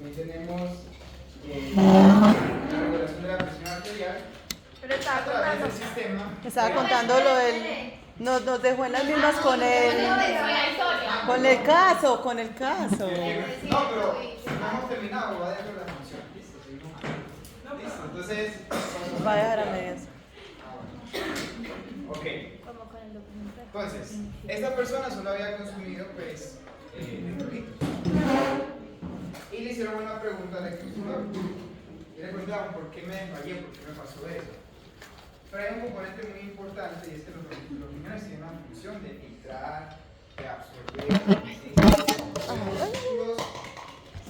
también tenemos la regulación de la presión arterial Pero a estaba través contando. del sistema. Me estaba contando lo del... Nos dejó en las mismas con el caso, con el caso. No, pero no hemos terminado, va a dejar la función. Listo, seguimos. Listo, entonces. Va a dejar a medias. Ok. Entonces, esta persona solo había consumido pues electrolitos. Y le hicieron una pregunta al electrocutor. Y le preguntaban por qué me desmayé, por qué me pasó eso. Pero hay un componente muy importante y es que los riñones tienen una función de filtrar, de absorber.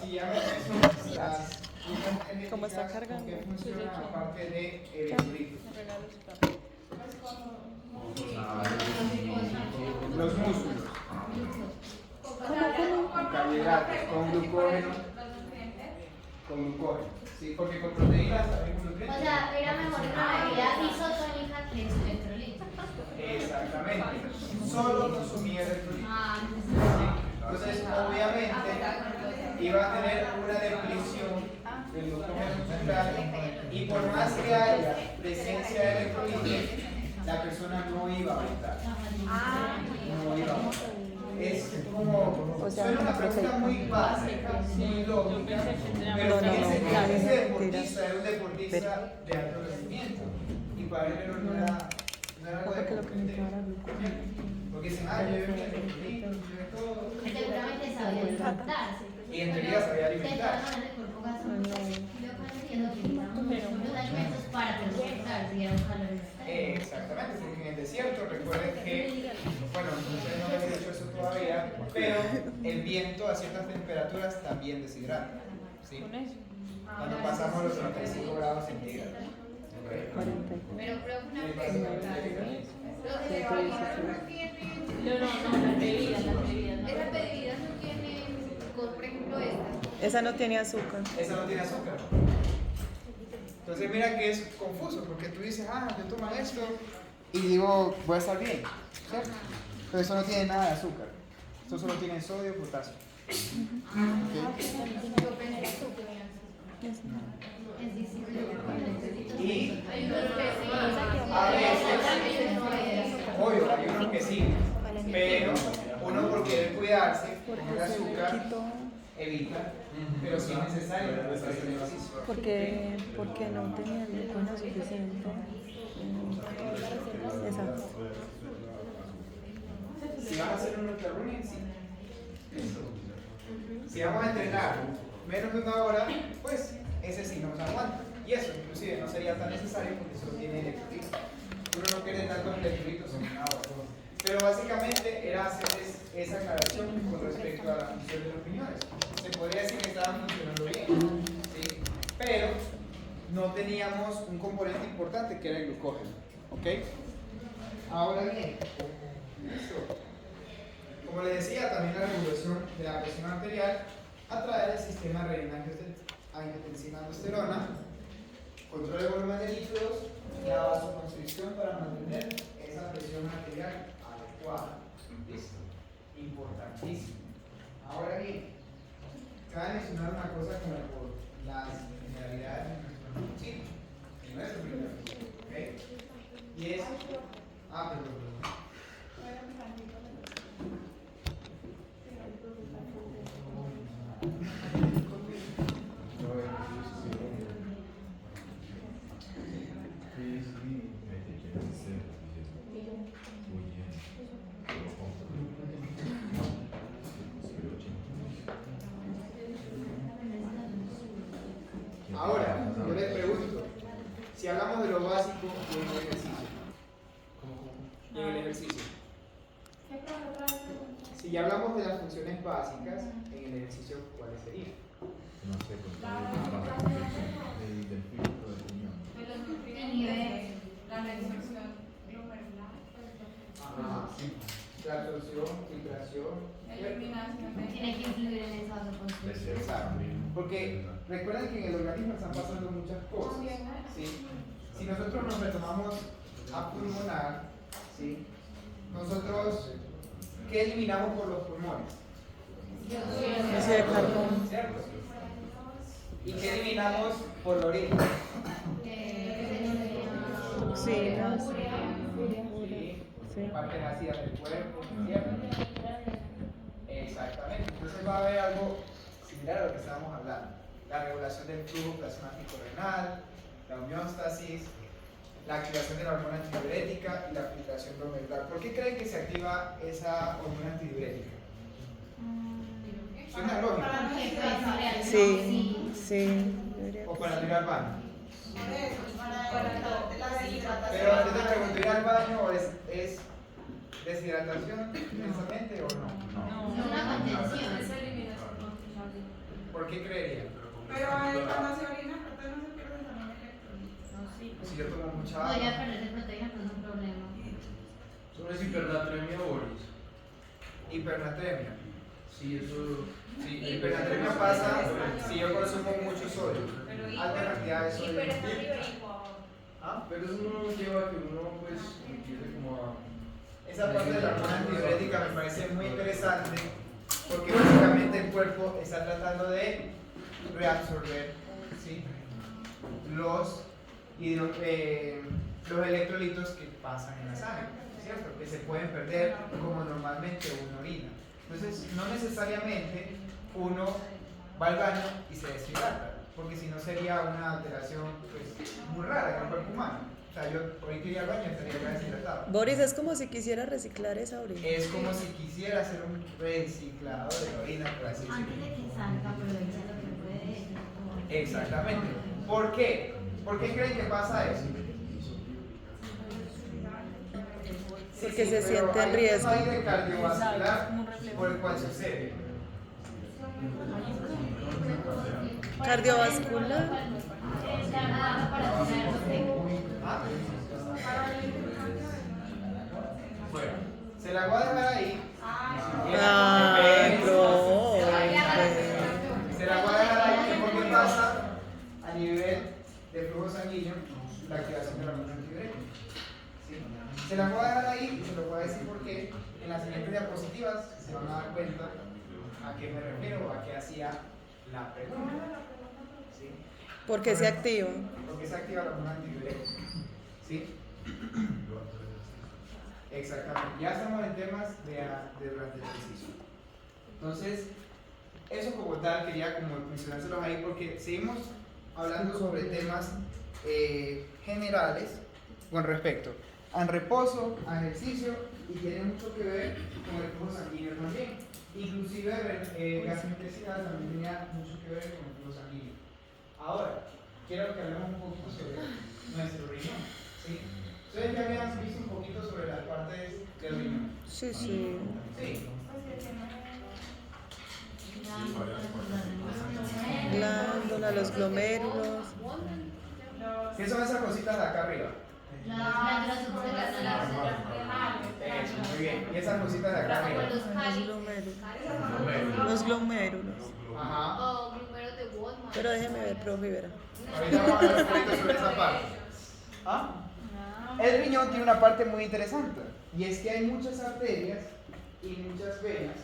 Si llaman eso, las ¿Cómo está cargando? que funcionan aparte de electrolitos. Los músculos. Con carbohidratos, con glucógeno. Con glucógeno. Sí, porque con proteínas también con nutrientes. O sea, era mejor una bebida isotónica que su electrolito. Exactamente. Solo consumía electrolitos. Entonces, obviamente, iba a tener una depleción del glucógeno muscular y por más que haya presencia de electrolitos, la persona no iba a aumentar. No iba a aumentar. Es como, suena una pregunta muy básica, muy lógica, pero fíjense que ese deportista era un deportista de alto rendimiento y para él no era algo de porque dicen, yo llevé mi electrolito, llevé todo. Seguramente sabía alimentarse. Y en teoría sabía De alimentar. todas maneras, el cuerpo gasta mucho. Yo conociendo que utilizamos los alimentos para transportarse y era un calor externo. Exactamente, porque en el desierto, recuerden que, bueno, ustedes no habían dicho eso todavía, pero el viento a ciertas temperaturas también deshidrata. ¿Sí? Cuando pasamos los 35 grados centígrados. Pero creo que una pregunta. Los de no, las bebidas. Esas bebidas no tienen, por ejemplo, esta. Esa no tiene azúcar. Esa no tiene azúcar. Entonces mira que es confuso, porque tú dices, yo tomo esto y digo, voy a estar bien, ¿cierto? Pero eso no tiene nada de azúcar. Esto solo tiene sodio y potasio. Yo pensé que es distinto. Y Hay unos que sí. a veces, obvio, hay unos que sí, pero uno por querer cuidarse, con el azúcar, evita, pero si es necesario, hacer ejercicio. Porque no tenía glucógeno suficiente. Exacto. Si vas a hacer un ultrarunning, sí. Si vamos a entrenar menos de una hora, pues ese sí nos aguanta. Y eso inclusive no sería tan necesario porque solo tiene electrolitos. Uno no quiere tantos electrolitos en una hora. Pero básicamente era hacer esa aclaración con respecto a la función de los riñones. Se podría decir que estaban funcionando bien, ¿sí? Pero no teníamos un componente importante que era el glucógeno. ¿Ok? Ahora bien, como les decía, también la regulación de la presión arterial a través del sistema renina-angiotensina-aldosterona, control de volumen de líquidos y la vasoconstricción para mantener esa presión arterial adecuada. ¿Listo? Importantísimo. Ahora bien, cabe mencionar una cosa como por las generalidades de nuestro neurocito, en nuestro neurocito, ¿ok? Y es, perdón. Ahora, yo les pregunto, si hablamos de lo básico en el ejercicio, en el ejercicio, si ya hablamos de las funciones básicas en el ejercicio, ¿cuáles serían? No sé, del filtro del riñón. El nivel. La resorción glomerular. La absorción, filtración, Eliminación Tiene que influir en esa vasoconstricción. exacto. Porque recuerden que en el organismo están pasando muchas cosas. ¿Sí? Si nosotros nos retomamos a pulmonar, ¿sí? Nosotros, ¿qué eliminamos por los pulmones? Dióxido de carbono. ¿Cierto? ¿Y qué eliminamos por la orina? Sí, las- Sí, Sí. partes ácidas del cuerpo, ¿cierto? Exactamente. Entonces va a haber algo similar a lo que estábamos hablando. La regulación del flujo plasmático renal, la homeostasis, la activación de la hormona antidiurética y la filtración glomerular. ¿Por qué creen que se activa esa hormona antidiurética? Suena lógico. Sí, sí. debería O que para sí. ir al baño. Por eso, para la deshidratación. Pero yo te pregunto, ¿ir al baño es deshidratación precisamente o no? No. Una contención. ¿Por qué creería? Pero cuando se orina, entonces no se pierde también electrolitos. Si yo tomo mucha Podría agua. perderse proteína, pero no es un problema. Sobre si hipernatremia o Boris. Hipernatremia. Sí, eso. Sí, hipernatremia pasa si yo consumo mucho sodio. Alta cantidad de sodio. ¿Ah? Pero eso no lleva a que uno, pues, empiece como a. Esa parte de la hormona antidiurética me parece muy interesante porque básicamente el cuerpo está tratando de reabsorber, ¿sí?, los electrolitos que pasan en la sangre, ¿cierto? Que se pueden perder como normalmente uno orina. Entonces, no necesariamente uno va al baño y se deshidrata, porque si no sería una alteración pues, muy rara en el cuerpo humano. O sea, yo ahorita iría al baño y estaría ya deshidratado. Boris, es como si quisiera reciclar esa orina. Es como si quisiera hacer un reciclado de la orina, por así Antes decirlo. de que salga, aprovecha lo que puede. Exactamente. ¿Por qué? ¿Por qué creen que pasa eso? Porque se pero siente en hay un riesgo. tema ahí de cardiovascular por el cual sucede. Cardiovascular. ¿Ah? Bueno, se la voy a dejar ahí. Ay, no. Se la voy a dejar ahí porque pasa a nivel de flujo sanguíneo la activación de la hormona antidiurética. ¿Sí? Se la voy a dejar ahí y se lo voy a decir porque en las siguientes diapositivas se van a dar cuenta a qué me refiero o a qué hacía la pregunta. ¿Sí? ¿Por qué se activa? Porque se activa la hormona antidiurética. ¿Sí? Exactamente. Ya estamos en temas de durante el ejercicio. Entonces, eso como tal quería como mencionárselos ahí porque seguimos hablando sobre temas generales con respecto al reposo, a ejercicio y tiene mucho que ver con el flujo sanguíneo también. Inclusive gastrointestinal también tenía mucho que ver con el flujo sanguíneo. Ahora, quiero que hablemos un poquito sobre nuestro riñón. ¿Sí? Ustedes ya habían visto un poquito sobre las partes del riñón. Sí, sí. Sí. Glándula, los glomérulos. ¿Qué son esas cositas de acá arriba? Las glándulas suprarrenales. Eso, muy bien. ¿Y esas cositas de acá arriba? Los Los cálices. glomérulos. Los glomérulos. Ajá. O números de Walmart. Pero déjeme ver, profe, verá. Ahorita vamos a hablar un poquito sobre esa parte. ¿Ah? El riñón tiene una parte muy interesante y es que hay muchas arterias y muchas venas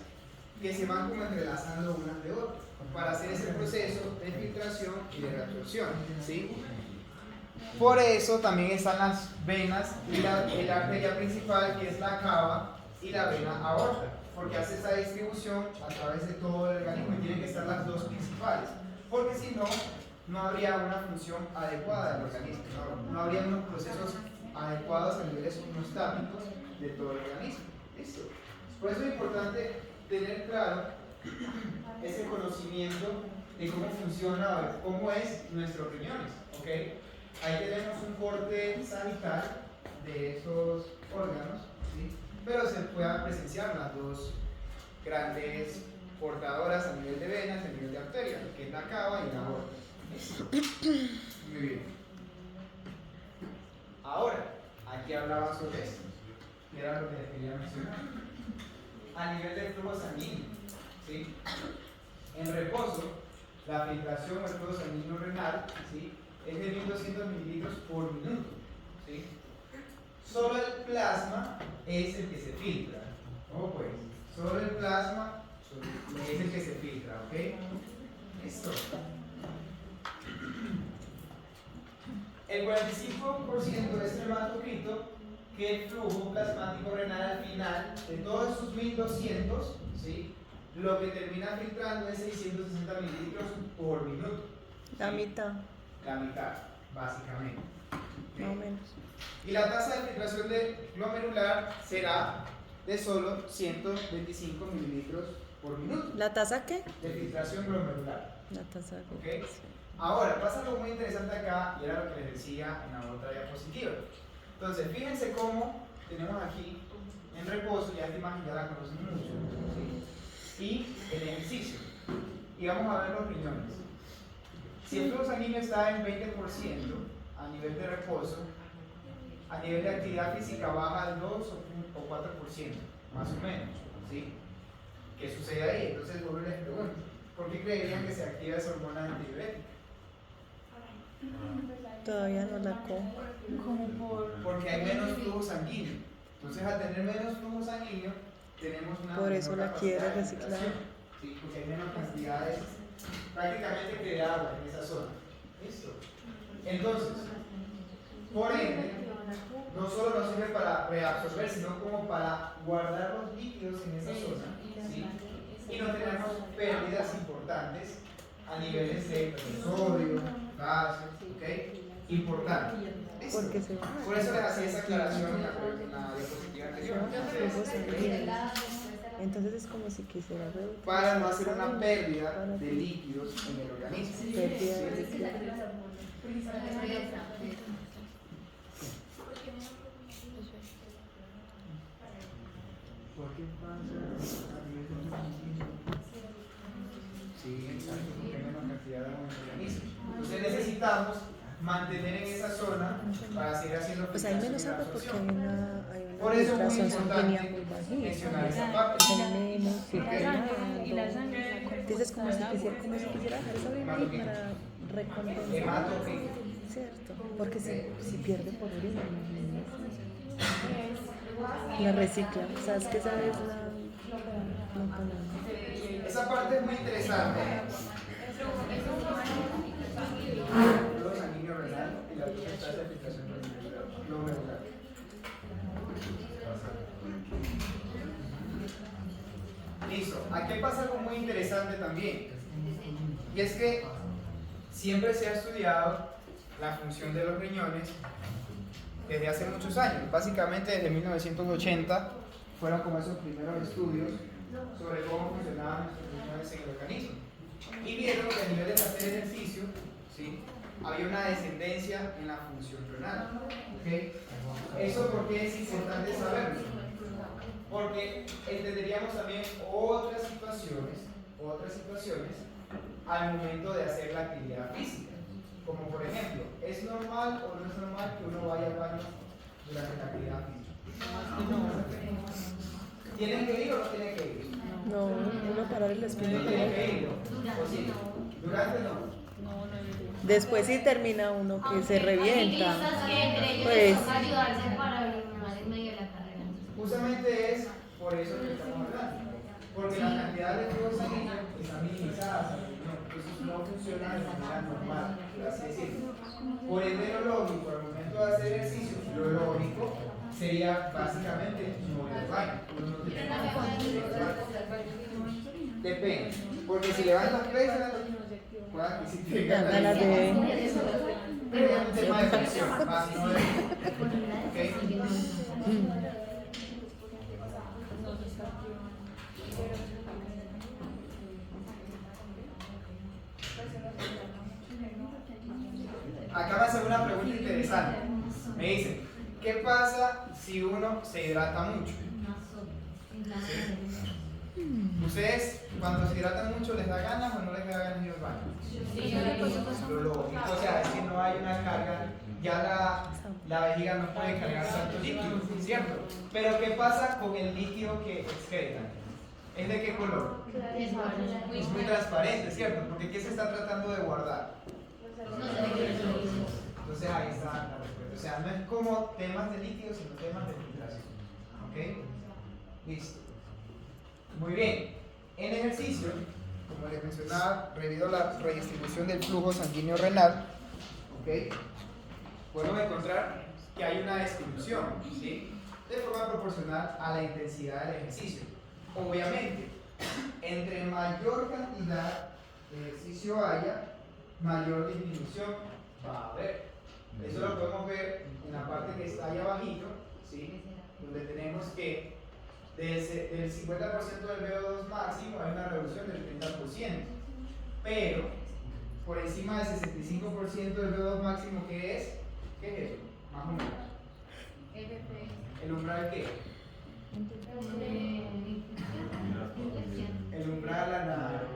que se van como entrelazando unas de otras para hacer ese proceso de filtración y de reabsorción, ¿sí? Por eso también están las venas y la arteria principal que es la cava y la vena aorta, porque hace esa distribución a través de todo el organismo y tienen que estar las dos principales, porque si no, no habría una función adecuada del organismo, no habría unos procesos adecuados a niveles homeostáticos de todo el organismo. ¿Listo? Por eso es importante tener claro ese conocimiento de cómo funciona o cómo es nuestros riñones. ¿Ok? Ahí tenemos un corte sagital de estos órganos, ¿sí? Pero se pueden presenciar las dos grandes portadoras a nivel de venas y a nivel de arterias, que es la cava y la aorta. ¿Listo? Muy bien. Ahora, aquí hablaba sobre esto, que era lo que les quería mencionar. A nivel del flujo sanguíneo, ¿sí? En reposo, la filtración o el flujo sanguíneo renal, ¿sí?, es de 1200 mililitros por minuto, ¿sí? Solo el plasma es el que se filtra. ¿Cómo pues? Solo el plasma es el que se filtra, ¿ok? Listo. el 45% de este hematocrito que el flujo plasmático renal al final de todos esos 1200, ¿sí? Lo que termina filtrando es 660 mililitros por minuto. La mitad, La mitad, básicamente. ¿Sí? más o menos. Y la tasa de filtración de glomerular será de solo 125 mililitros por minuto. ¿La taza qué? De filtración glomerular. La taza ¿Ok? qué. Ahora, pasa algo muy interesante acá, y era lo que les decía en la otra diapositiva. Entonces, fíjense cómo tenemos aquí en reposo, ya esta imagen ya la conocen mucho, ¿sí? Y el ejercicio. Y vamos a ver los riñones. Si el flujo sanguíneo está en 20% a nivel de reposo, a nivel de actividad física baja al 2 o 4%, más o menos, ¿sí? ¿Qué sucede ahí? Entonces, vuelvo y les pregunto, ¿por qué creerían que se activa esa hormona antidiurética? Todavía no la cojo. Porque hay menos flujo sanguíneo. Entonces, al tener menos flujo sanguíneo, tenemos una Por eso menor la capacidad quiere de reciclar. filtración, ¿sí? Porque hay menos cantidades prácticamente que de agua en esa zona. ¿Listo? Entonces, por ende, no solo nos sirve para reabsorber, sino como para guardar los líquidos en esa zona, ¿sí? Y no tenemos pérdidas importantes a niveles de sodio, calcio, ¿ok? Importante. ¿Listo? Porque se va. Por eso les hacía esa aclaración en la diapositiva anterior. Entonces, Entonces es como si quisiera reducir. para no hacer una pérdida de líquidos en el organismo. Pérdida de líquido. ¿Por qué pasa a nivel de organismo? Sí, exacto, porque hay menos cantidad de agua en el organismo. Entonces necesitamos mantener en esa zona para seguir haciendo Pues hay menos agua porque hay una Por eso es muy filtración sanguínea importante muy bajita. mencionar esa parte. Hay menos filtrando. Y la sangre. Entonces como si quisiera dejar esa orina ahí para recompensar. Hematocrito. Cierto, porque si pierde por orina, la recicla. ¿Sabes qué? Esa es la... No, no. Esa parte es muy interesante. Flujo sanguíneo renal y la tasa de filtración glomerular. Listo. Aquí pasa algo muy interesante también. Y es que siempre se ha estudiado la función de los riñones desde hace muchos años. Básicamente desde 1980 fueron como esos primeros estudios sobre cómo funcionaban nuestros riñones en el organismo. Y vieron que a nivel de hacer ejercicio, ¿sí?, había una descendencia en la función renal. ¿Okay? ¿Eso por qué es importante saberlo? Porque entenderíamos también otras situaciones al momento de hacer la actividad física. Como por ejemplo, ¿es normal o no es normal que uno vaya al baño durante la actividad física? ¿Tienen que ir o no tienen que ir? No, uno parar el espíritu. Tienen que ir, ¿o sí? Durante no. Después sí termina uno que se revienta. Pues. Pues Ayudarse para orinar en medio de la carrera. Justamente es por eso que estamos hablando. Porque la cantidad de flujo sanguíneo está minimizada al riñón. Entonces no funciona de manera normal, por así decirlo. Por ende, lo lógico, al momento de hacer ejercicio, lo lógico sería básicamente no ir al baño. Uno no tiene que ir al baño. Depende. Porque si le van las pesas, pueda que sí tengan ganas de... Pero es un tema de función, más no de... ¿Ok? Acá me hacen una pregunta interesante. Me dicen, ¿qué pasa si uno se hidrata mucho? ¿Ustedes cuando se hidratan mucho les da ganas o no les da ganas ir al baño? Lo lógico, o sea, es que no hay una carga, ya la vejiga no puede cargar tanto líquido, ¿cierto? Pero ¿qué pasa con el líquido que excretan? ¿Es de qué color? Es muy transparente, ¿cierto? Porque ¿qué se está tratando de guardar? Entonces ahí está la respuesta. O sea, no es como temas de líquido, sino temas de filtración. ¿Ok? Listo. Muy bien. En ejercicio, como les mencionaba, debido a la redistribución del flujo sanguíneo renal, ¿ok?, podemos encontrar que hay una distribución, ¿sí? De forma proporcional a la intensidad del ejercicio. Obviamente, entre mayor cantidad de ejercicio haya, mayor disminución va a haber. Eso lo podemos ver en la parte que está ahí abajito, ¿sí? Donde tenemos que del 50% del VO2 máximo hay una reducción del 30%, pero por encima del 65% del VO2 máximo, ¿qué es? ¿Qué es eso? Más o menos. ¿El umbral qué? El umbral anaeróbico,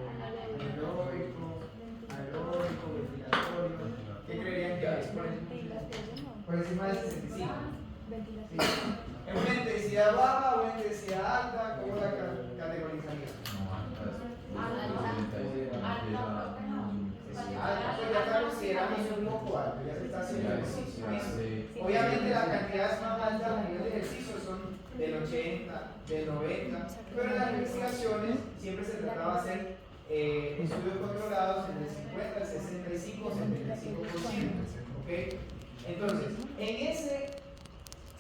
aeróbico, ventilatorio. ¿Qué creerían que es? Por encima del 65. ¿Sí? ¿Es una intensidad baja o una intensidad alta? ¿Cómo la categorizaría? Alta, pues ya está considerando un poco alto, ya se está haciendo ejercicio. ¿Listo? Obviamente las cantidades más altas a nivel de ejercicio son del 80, del 90, pero en las investigaciones siempre se trataba de hacer estudios controlados en el 50, el 65 o 75%. ¿Ok? Entonces,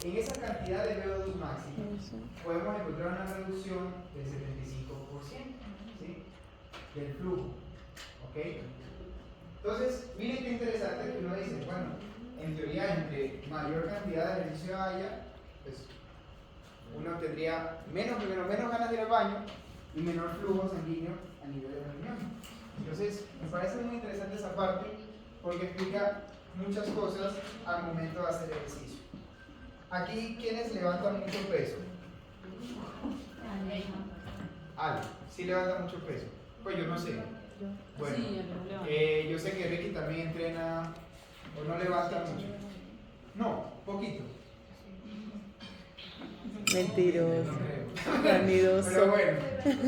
en esa cantidad de VO2 máximo podemos encontrar una reducción del 75%, ¿sí? Del flujo. ¿Ok? Entonces, miren qué interesante que uno dice, bueno, en teoría, entre mayor cantidad de ejercicio haya, pues uno tendría menos ganas de ir al baño y menor flujo sanguíneo a nivel de la riñón. Entonces, me parece muy interesante esa parte porque explica muchas cosas al momento de hacer ejercicio. Aquí, ¿quiénes levantan mucho peso? Ale, sí levanta mucho peso. Pues yo no sé. Bueno, yo sé que Ricky también entrena o no levanta mucho. No, poquito. Mentiroso, No creo. vanidoso, Pero bueno,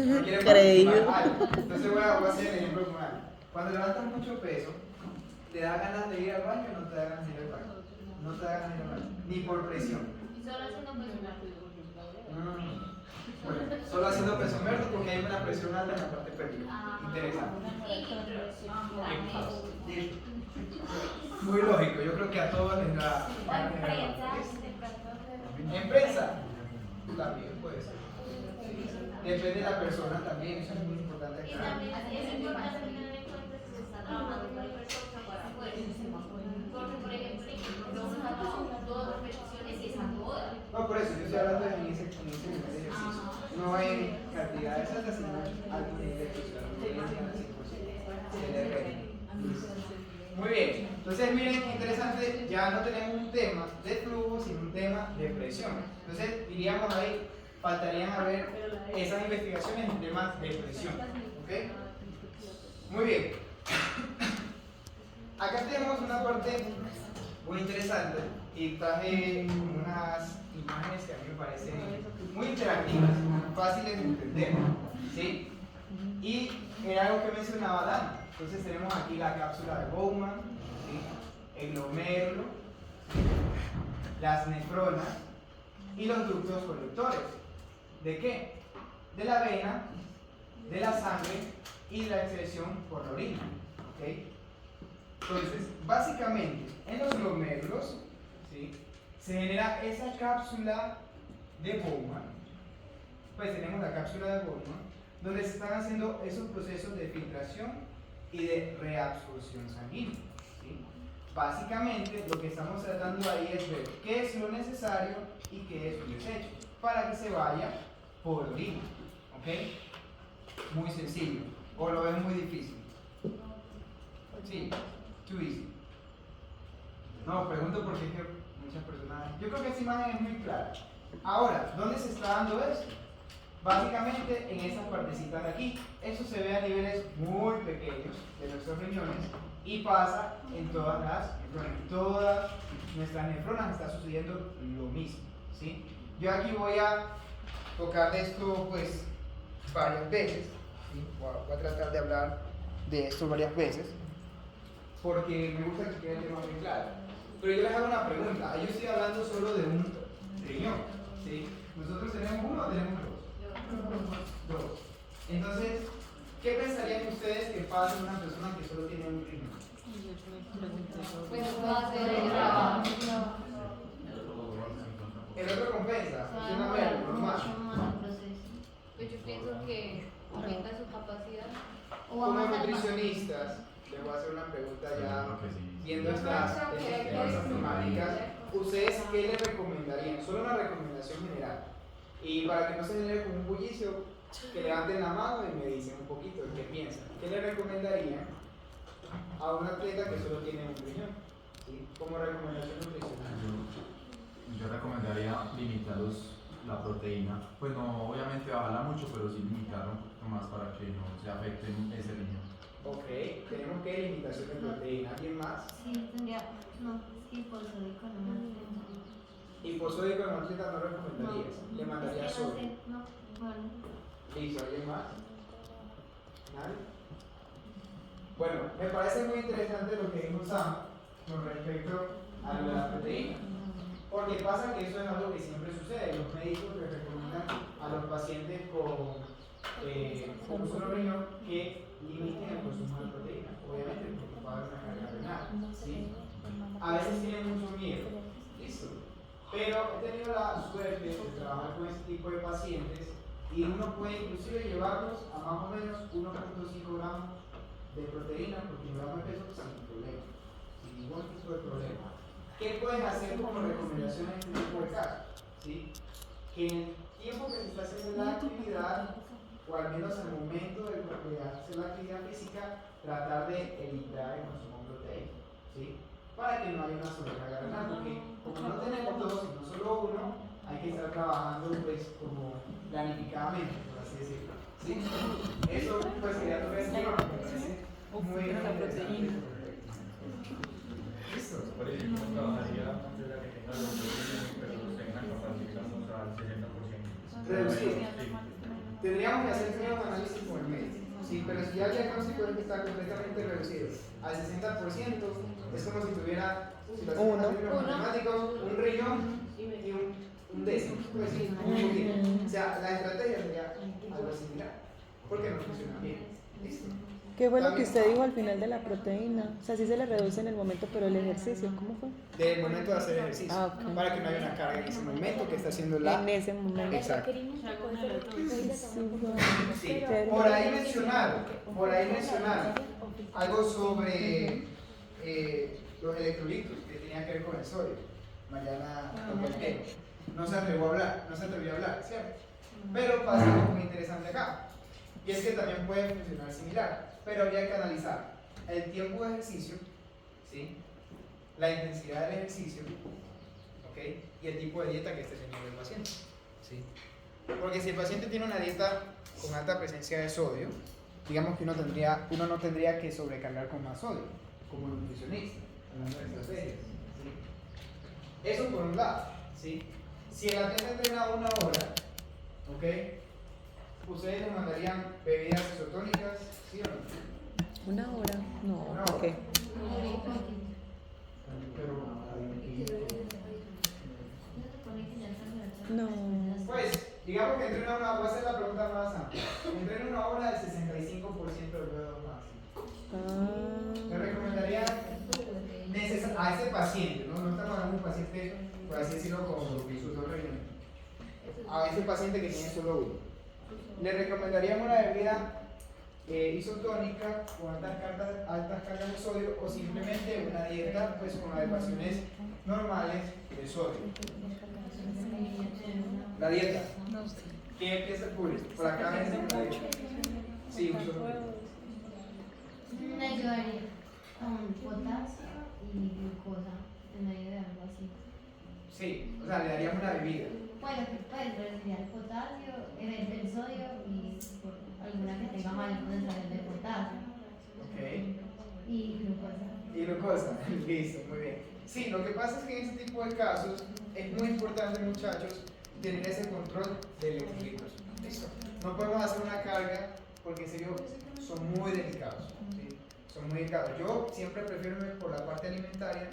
no quiere creído. participar. Entonces voy a hacer el ejemplo con Ale. Cuando levantas mucho peso, ¿te da ganas de ir al baño o no te da ganas de ir al baño? No te da ganas de ir al baño, ni por presión. Solo haciendo peso Bueno, solo haciendo peso muerto porque hay una presión alta en la parte pélvica. Interesante. Muy lógico, yo creo que a todos les da. En prensa, también puede ser. Depende de la persona también, eso es muy importante Y aclarar. también es importante tener en cuenta si se está trabajando con persona para porque, por ejemplo, no se ha trabajado 2 repeticiones y es a todas. No, por eso yo estoy hablando en ese nivel de ejercicio. No en cantidades altas, sino alto nivel de ejercicio. Muy bien, entonces miren qué interesante, ya no tenemos un tema de flujo, sino un tema de presión. Entonces diríamos ahí, faltarían a ver esas investigaciones en temas de presión. ¿Ok? Muy bien. Acá tenemos una parte muy interesante y traje unas imágenes que a mí me parecen muy interactivas, fáciles de entender, ¿sí? Y era algo que mencionaba Dan. Entonces tenemos aquí la cápsula de Bowman, ¿sí? El glomérulo, ¿sí? Las nefronas y los ductos colectores. ¿De qué? De la vena, de la sangre y de la excreción por la orina. ¿Okay? Entonces, básicamente, en los glomérulos, ¿sí? Se genera esa cápsula de Bowman. Pues tenemos la cápsula de Bowman, donde se están haciendo esos procesos de filtración y de reabsorción sanguínea. ¿Sí? Básicamente, lo que estamos tratando ahí es ver qué es lo necesario y qué es un desecho, para que se vaya por orina. ¿Ok? Muy sencillo. ¿O lo ven muy difícil? Sí, too easy. No, pregunto porque es que muchas personas... Yo creo que esta imagen es muy clara. Ahora, ¿dónde se está dando esto? Básicamente en estas partecitas de aquí. Eso se ve a niveles muy pequeños de nuestros riñones y pasa en todas las nefronas. En todas nuestras nefronas está sucediendo lo mismo. ¿Sí? Yo aquí voy a tocar de esto pues varias veces. ¿Sí? Voy a tratar de hablar de esto varias veces porque me gusta que quede el tema muy claro. Pero yo les hago una pregunta. Yo estoy hablando solo de un riñón. ¿Sí? ¿Nosotros tenemos uno o tenemos dos? Dos. Entonces, ¿qué pensarían ustedes que pasa en una persona que solo tiene un riñón? Pues no puedo hacer el trabajo. a hacer una pregunta Yo ya creo que sí. viendo estas temáticas. ¿Ustedes qué les recomendarían? Solo una recomendación general. Y para que no se genere como un bullicio, que levanten la mano y me dicen un poquito de qué piensan. ¿Qué le recomendarían a un atleta que solo tiene un riñón? ¿Sí? Como recomendación nutricional. Yo recomendaría limitar la proteína. Pues no, obviamente bajarla mucho, pero sí limitarla un poquito más para que no se afecte ese riñón. Ok, tenemos que limitación de proteína. ¿Alguien más? Sí, tendría, no, hiposódico no más. Hiposódico en atleta no recomendarías. Le mandaría sodio. No, bueno. Listo, ¿alguien más? ¿Nadie? Bueno, me parece muy interesante lo que dijo Sam con respecto a la proteína. Porque pasa que eso es algo que siempre sucede. Los médicos les recomiendan a los pacientes con un solo riñón que limiten el consumo de proteína. Obviamente, porque puede haber una carga renal. ¿Sí? A veces tienen mucho miedo. Listo. Pero he tenido la suerte de trabajar con este tipo de pacientes y uno puede inclusive llevarlos a más o menos 1.5 gramos de proteína por kilogramo de peso sin problema, sin ningún tipo de problema. ¿Qué pueden hacer como recomendación en este tipo de casos? ¿Sí? Que en el tiempo que se está haciendo la actividad, o al menos al momento de hacer la actividad física, tratar de evitar el consumo proteico, ¿sí? Para que no haya una sobrecarga renal, porque como no tenemos dos, sino solo uno, hay que estar trabajando pues como planificadamente, por así decirlo, ¿sí? Eso pues quería tocar este tema, me parece muy interesante. ¿Listo? Por ejemplo, trabajaría la que tenga los dos, pero los tengan capacitados al 60%. Reducido. Sí. Tendríamos que hacer primero un análisis con el médico, ¿sí? Pero si ya el diagnóstico es que está completamente reducido al 60%, es como si tuviera, si lo hacemos en términos matemáticos, un riñón y un décimo, pues sí, un poquito. O sea, la estrategia sería algo similar, porque no funciona bien. ¿Listo? ¿Qué fue lo que usted dijo al final de la proteína? O sea, sí se le reduce en el momento, pero el ejercicio, ¿cómo fue? Del momento de hacer ejercicio, Ok. para que no haya una carga en ese momento que está haciendo la... En ese momento. Exacto. Sí, Sí, por ahí mencionaron algo sobre los electrolitos que tenían que ver con el sodio. Mariana tocó el tema. No se atrevió a hablar, ¿cierto? Pero pasa algo muy interesante acá. Y es que también puede funcionar similar, pero habría que analizar el tiempo de ejercicio, ¿sí? La intensidad del ejercicio, ¿ok? Y el tipo de dieta que esté teniendo el paciente, ¿sí? Porque si el paciente tiene una dieta con alta presencia de sodio, digamos que uno no tendría que sobrecargar con más sodio, como nutricionista, hablando de estrategias, ¿sí? Eso por un lado, ¿sí? Si el atleta entrena una hora, ¿ok? ¿Ustedes le mandarían bebidas isotónicas, sí o no? ¿Una hora? No, Una ¿por hora. qué? No. Pues, digamos que entrena una hora, voy a hacer la pregunta más amplia. Entrena una hora del 65% del VO2 máximo. Le recomendaría a ese paciente, ¿no? No estamos hablando de un paciente, por así decirlo, con sus dos riñones. A ese paciente que tiene solo uno. Le recomendaríamos una bebida isotónica con altas cargas de sodio o simplemente una dieta pues con adecuaciones normales de sodio. La dieta. ¿Qué empieza el público? Por acá ven la dieta. Sí, un solo. Me ayudaría con potasio y glucosa en medio de algo así. Sí, o sea, le daríamos una bebida. Bueno, pues reduciría el potasio, el sodio y alguna que tenga mayor concentración de potasio. Ok. Y glucosa. Y glucosa, listo, muy bien. Sí, lo que pasa es que en este tipo de casos es muy importante, muchachos, tener ese control de electrolitos. Listo. No podemos hacer una carga porque en serio son muy delicados. ¿Sí? Son muy delicados. Yo siempre prefiero irme por la parte alimentaria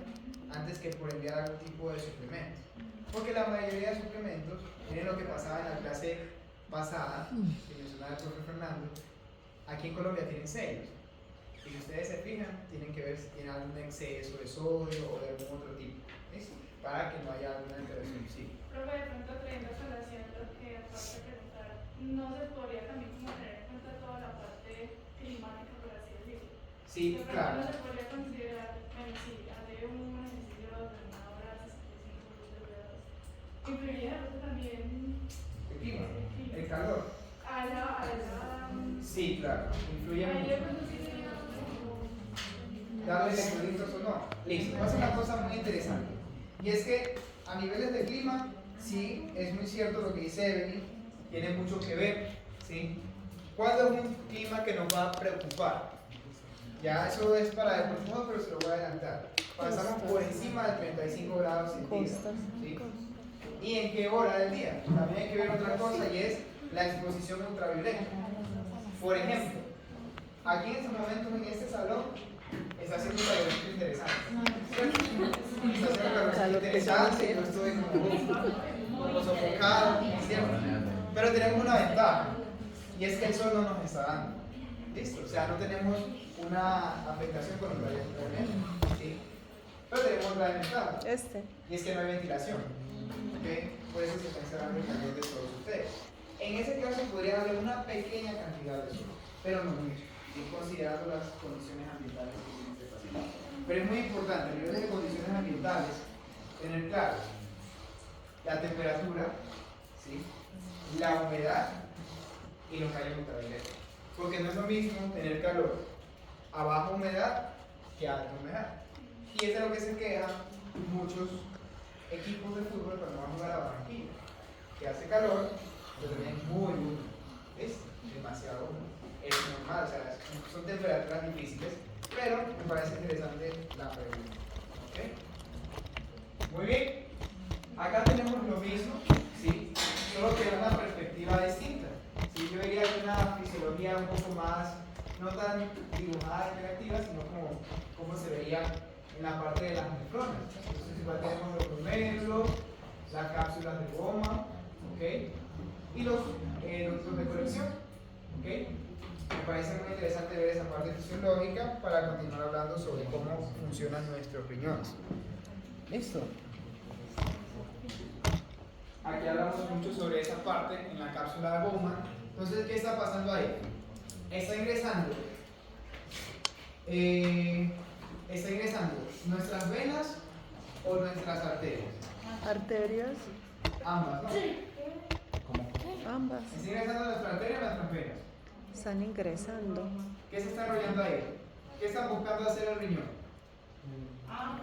antes que por enviar algún tipo de suplementos. Porque la mayoría de suplementos, miren lo que pasaba en la clase pasada, que mencionaba el profe Fernando, aquí en Colombia tienen sellos. Y si ustedes se fijan, tienen que ver si tienen algún exceso de sodio o de algún otro tipo. ¿Listo? Para que no haya alguna alteración. Sí. Profe, de pronto trayendo a colación lo que acabas de preguntar, ¿no se podría también como tener en cuenta toda la parte climática, por así decirlo? Sí, Pero claro. no se podría considerar, bueno, sí, hacer un ejercicio de una hora, 65 grados. Influiría también El clima, el calor. a la Sí, claro, influye ahí mucho. de pronto sí sería como Darle electrolitos o no. Listo, pasa una cosa muy interesante. Y es que a niveles de clima, sí, es muy cierto lo que dice Evelyn, tiene mucho que ver, ¿sí? ¿Cuándo es un clima que nos va a preocupar? Ya eso es para el próximo, pero se lo voy a adelantar. Pasamos por encima de 35 grados centígrados. Costas. ¿Sí? ¿Y en qué hora del día? También hay que ver otra cosa y es la exposición ultravioleta. Por ejemplo, aquí en estos momentos en este salón está haciendo un calorcito interesante. ¿Cierto? Está haciendo un calorcito interesante, yo estoy como sofocado, ¿cierto? Pero tenemos una ventaja y es que el sol no nos está dando. ¿Listo? O sea, no tenemos una afectación con los rayos ultravioleta. ¿Sí? Pero tenemos otra ventaja y es que no hay ventilación. ¿Okay? Por eso se está encerrando el calor de todos ustedes. En ese caso podría haber una pequeña cantidad de sol, pero no mucho, y considerando las condiciones ambientales que tiene este paciente. Pero es muy importante, a nivel de condiciones ambientales, tener claro la temperatura, ¿sí? La humedad y los rayos ultravioleta. Porque no es lo mismo tener calor a baja humedad que a alta humedad. Y es de lo que se quejan muchos equipos de fútbol cuando van a jugar a Barranquilla, que hace calor, pero también es muy húmedo, es demasiado húmedo, es normal, o sea, son temperaturas difíciles, pero me parece interesante la pregunta. ¿Ok? Muy bien, acá tenemos lo mismo, ¿sí? Solo que de una perspectiva distinta. ¿Sí? Yo diría que una fisiología un poco más, no tan dibujada y creativa, sino como se vería en la parte de las nefronas. Entonces igual tenemos los glomérulos, las cápsulas de goma, ¿ok? Y los ductos de conexión, ¿ok? Me parece muy interesante ver esa parte fisiológica para continuar hablando sobre cómo funcionan nuestros riñones. ¿Listo? Aquí hablamos mucho sobre esa parte en la cápsula de goma. Entonces, ¿qué está pasando ahí? Está ingresando nuestras venas o nuestras arterias. Arterias, Ambas, ¿no? ambas Está ingresando nuestra arteria o nuestras venas. están ingresando. ¿Qué se está enrollando ahí? ¿Qué están buscando hacer el riñón?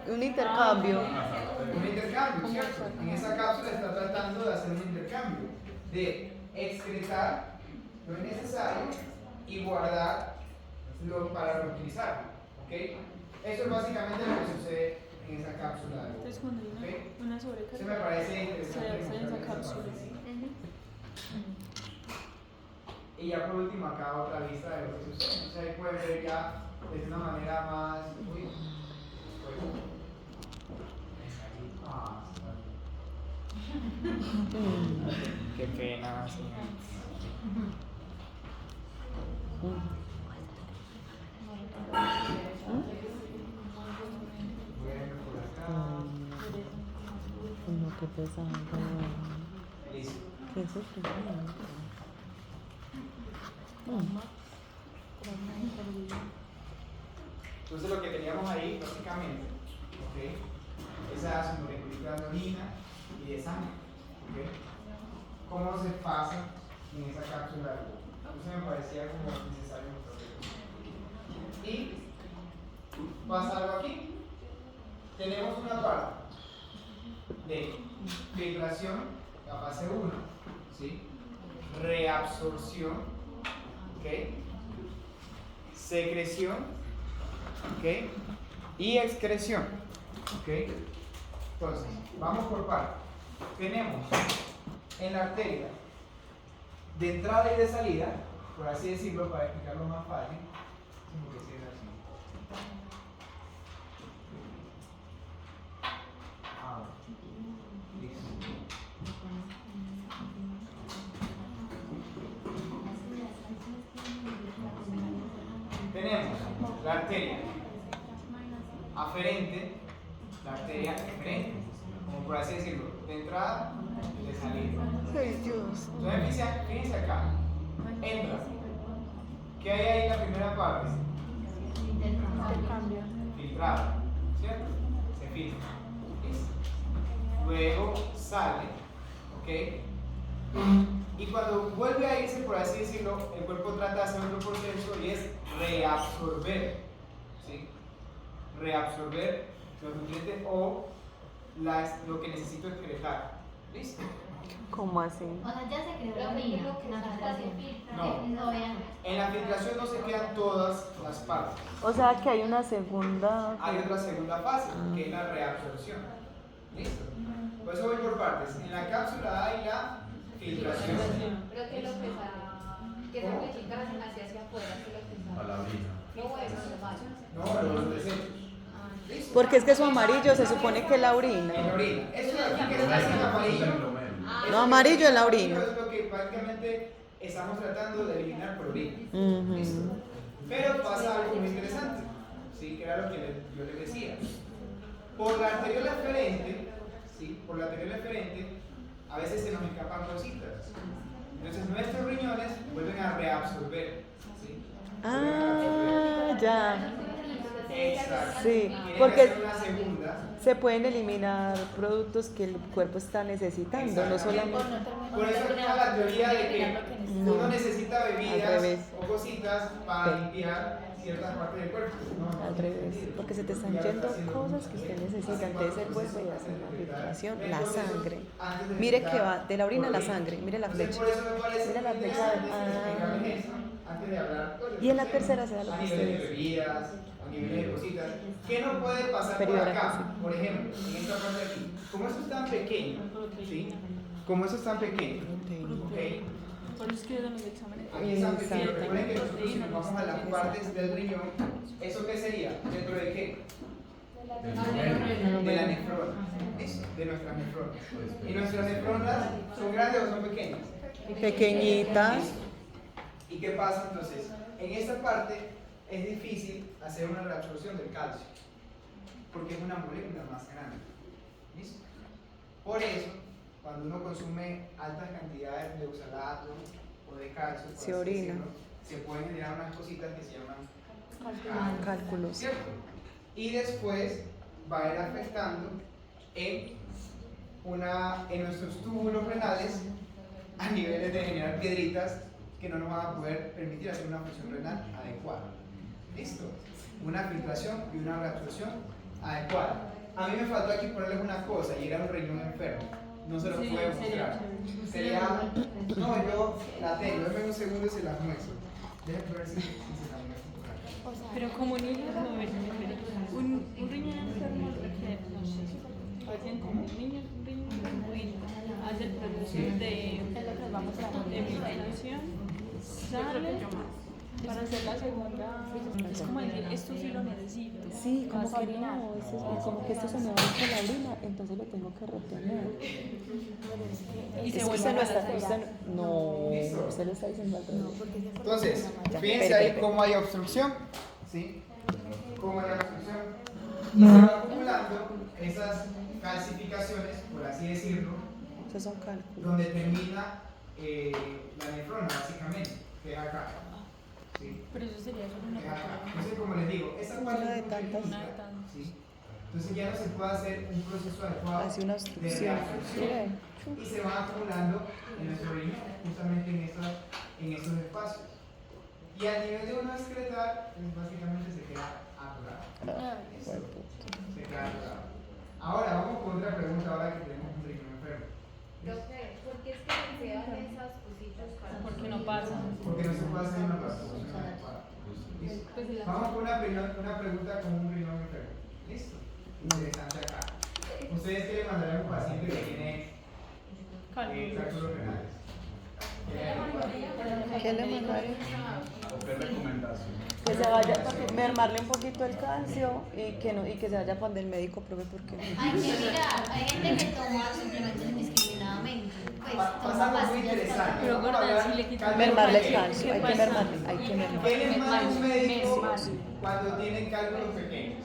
Un intercambio. Un intercambio, ¿cierto? En esa cápsula está tratando de hacer un intercambio, de excretar lo necesario y guardar para reutilizarlo, ¿ok? Eso es básicamente lo que sucede en esa cápsula. Entonces cuando hay ¿Ok? una Eso sobrecarga, me parece interesante. se hace esa mostrar esa cápsula. parte. Y ya por último acá otra lista de lo que sucede. Entonces ahí pueden ver ya de una manera más... Uy, qué pena, Como que pesado. Listo. Qué sufrimiento. Entonces lo que teníamos ahí básicamente, ¿ok? Esa moleculita de orina y de sangre, ¿ok? ¿Cómo se pasa en esa cápsula de agua? Entonces me parecía como necesario mostrarlo. Y pasa algo aquí. Tenemos una parte de filtración, la fase 1, ¿sí? Reabsorción, ¿ok? Secreción, ¿ok? Y excreción, ¿ok? Entonces, vamos por partes. Tenemos en la arteria de entrada y de salida, por así decirlo, para explicarlo más fácil, porque si es así. Listo. Tenemos la arteria aferente, la arteria eferente, como por así decirlo, de entrada y de salida. Ay, Dios. Entonces fíjense acá, entra. ¿Qué hay ahí en la primera parte? filtrado, ¿cierto? Se filtra. ¿Listo? Luego sale, ¿ok? Y cuando vuelve a irse, por así decirlo, el cuerpo trata de hacer otro proceso y es reabsorber, ¿sí? Reabsorber los nutrientes o lo que necesito excretar. ¿Listo? ¿Cómo así? O sea, ya se creó la orina en la filtración. No. Todavía no. En la filtración no se quedan todas las partes. O sea que hay una segunda. Hay otra segunda fase, que es la reabsorción. ¿Listo? Por eso voy por partes. En la cápsula hay la filtración. Pero que lo pesado, que esa flechita hacia afuera, que lo A pesado. la orina. Lo bueno, lo malo. No, los desechos. ¿Listo? Porque es que su amarillo se supone que es la En la orina. orina. Eso de aquí que está en amarillo. No, amarillo es la orina. Es lo que prácticamente estamos tratando de eliminar por orina. Ujú. ¿Listo? Pero pasa algo muy interesante, ¿sí? Que era lo que yo les decía. Por la arteriola eferente, ¿sí? Por la arteriola eferente, a veces se nos escapan cositas. Entonces nuestros riñones vuelven a reabsorber, ¿sí? Ah, ya. Exacto. Sí, Tiene porque que hacer una segunda. se pueden eliminar productos que el cuerpo está necesitando, no solamente. Por eso está la teoría de que uno necesita Al bebidas revés. o cositas para limpiar ciertas partes del cuerpo. No, Al revés, porque se te están yendo cosas que usted necesita, entonces él vuelve y hace una filtración, la sangre. Mire que va de la orina a la sangre, mire la Entonces, flecha. por eso me parece Mira la flecha. explicarles eso antes de hablar. Y en la tercera se da lo a que nivel de usted dice. bebidas, a nivel de cositas. ¿Qué no puede pasar por Periódico, acá? sí. Por ejemplo, en esta parte de aquí. Como eso es tan pequeño, ¿sí? Como eso es tan pequeño, ¿ok? Por eso es que dan los exámenes. Aquí están pequeños. Exacto. Recuerden que nosotros si nos vamos a las partes del riñón, ¿eso qué sería? ¿Dentro de qué? De la nefrona. Eso, de nuestras nefronas. ¿Y nuestras nefronas son grandes o son pequeñas? Pequeñitas. ¿Y qué pasa entonces? En esta parte es difícil hacer una reabsorción del calcio, porque es una molécula más grande. ¿Listo? Por eso, cuando uno consume altas cantidades de oxalato o de calcio, por Se así orina. decirlo, se pueden generar unas cositas que se llaman Cálculos. ¿cierto? Y después va a ir afectando en nuestros túbulos renales a niveles de generar piedritas que no nos van a poder permitir hacer una función renal adecuada. ¿Listo? Una filtración y una reabsorción adecuada. A mí me faltó aquí ponerles una cosa y era un riñón enfermo. No se los puedo mostrar. Sería. No, yo la tengo. Denme un segundo y se las muestro. Déjenme ver si se las muestro por acá. Pero como niños, no ven, un riñón enfermo requiere, no sé, paciente, un riñón enfermo hace el proceso de filtración, sale para hacer la segunda, es como decir, esto sí lo necesito. Sí, como que no, como que esto se me va mucho la orina, entonces lo tengo que retener. Y Es se que vuelve usted a no está, hacer. usted lo está diciendo al revés. Entonces, Ya, fíjense ahí perfecto. cómo hay obstrucción. ¿Sí? Cómo hay obstrucción. Y se van acumulando esas calcificaciones, por así decirlo, Esos son cálculos. donde termina la nefrona, básicamente, que es acá. ¿Sí? Pero eso sería solo una Es acá. parte. Entonces, como les digo, esa parte Una de es muy tantas. pequeñita, Una de tantas. ¿sí? Entonces ya no se puede hacer un proceso adecuado Hace una de obstrucción. ¿Sí reabsorción. ve? Y se van acumulando en nuestro riñón, justamente en estos espacios. Y a nivel de uno excretar, pues básicamente se queda atorado. Buen punto. Se queda atorado. Ahora vamos con otra pregunta, ahora que tenemos un riñón enfermo. Profe, ¿por qué es que se quedan esas cositas? Porque no pasa. Porque no se puede hacer una reabsorción adecuada. ¿Listo? Vamos con una pregunta con un riñón enfermo. ¿Listo? Interesante acá. ¿Ustedes qué le mandarían a un paciente que tiene cálculos renales? ¿Qué le mandaría? ¿Qué recomendación? Que se vaya, mermarle un poquito el calcio y que se vaya para el médico, profe, porque Hay que mirar, hay gente que toma suplementos indiscriminadamente. Pues Pasa toma algo muy pastillas interesante. Pero Vamos a gorda, hablar si le quitan cálculos mermarle el pequeños. calcio, hay que mermarle, hay que mermarle. ¿Qué les manda un médico Mes. cuando tienen cálculos pequeños?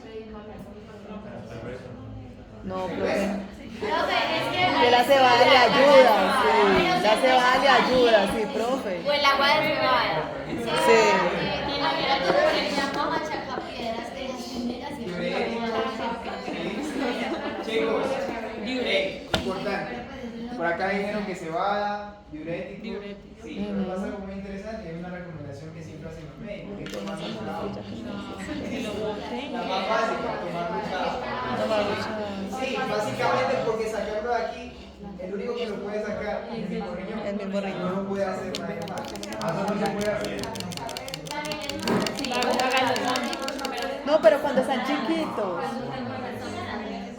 No, profe. Profe, es Que la cebada le ayuda, sí. La cebada le ayuda, sí, profe. O el agua de cebada. Sí. A mí la doctora le llama machacapiedras de las diurético, ¿sí? Chicos, importante. Por acá dijeron que cebada, diurético. Diurético. Sí, pero pasa algo muy interesante, hay una recomendación que siempre hacen los médicos, que toman agua. Que lo bote. La más básica, tomar mucha. Sí, básicamente porque sacarlo de aquí, el único que lo puede sacar es el mismo riñón. El mismo riñón. No lo puede hacer nadie más. Eso no se puede hacer. No, pero cuando están chiquitos.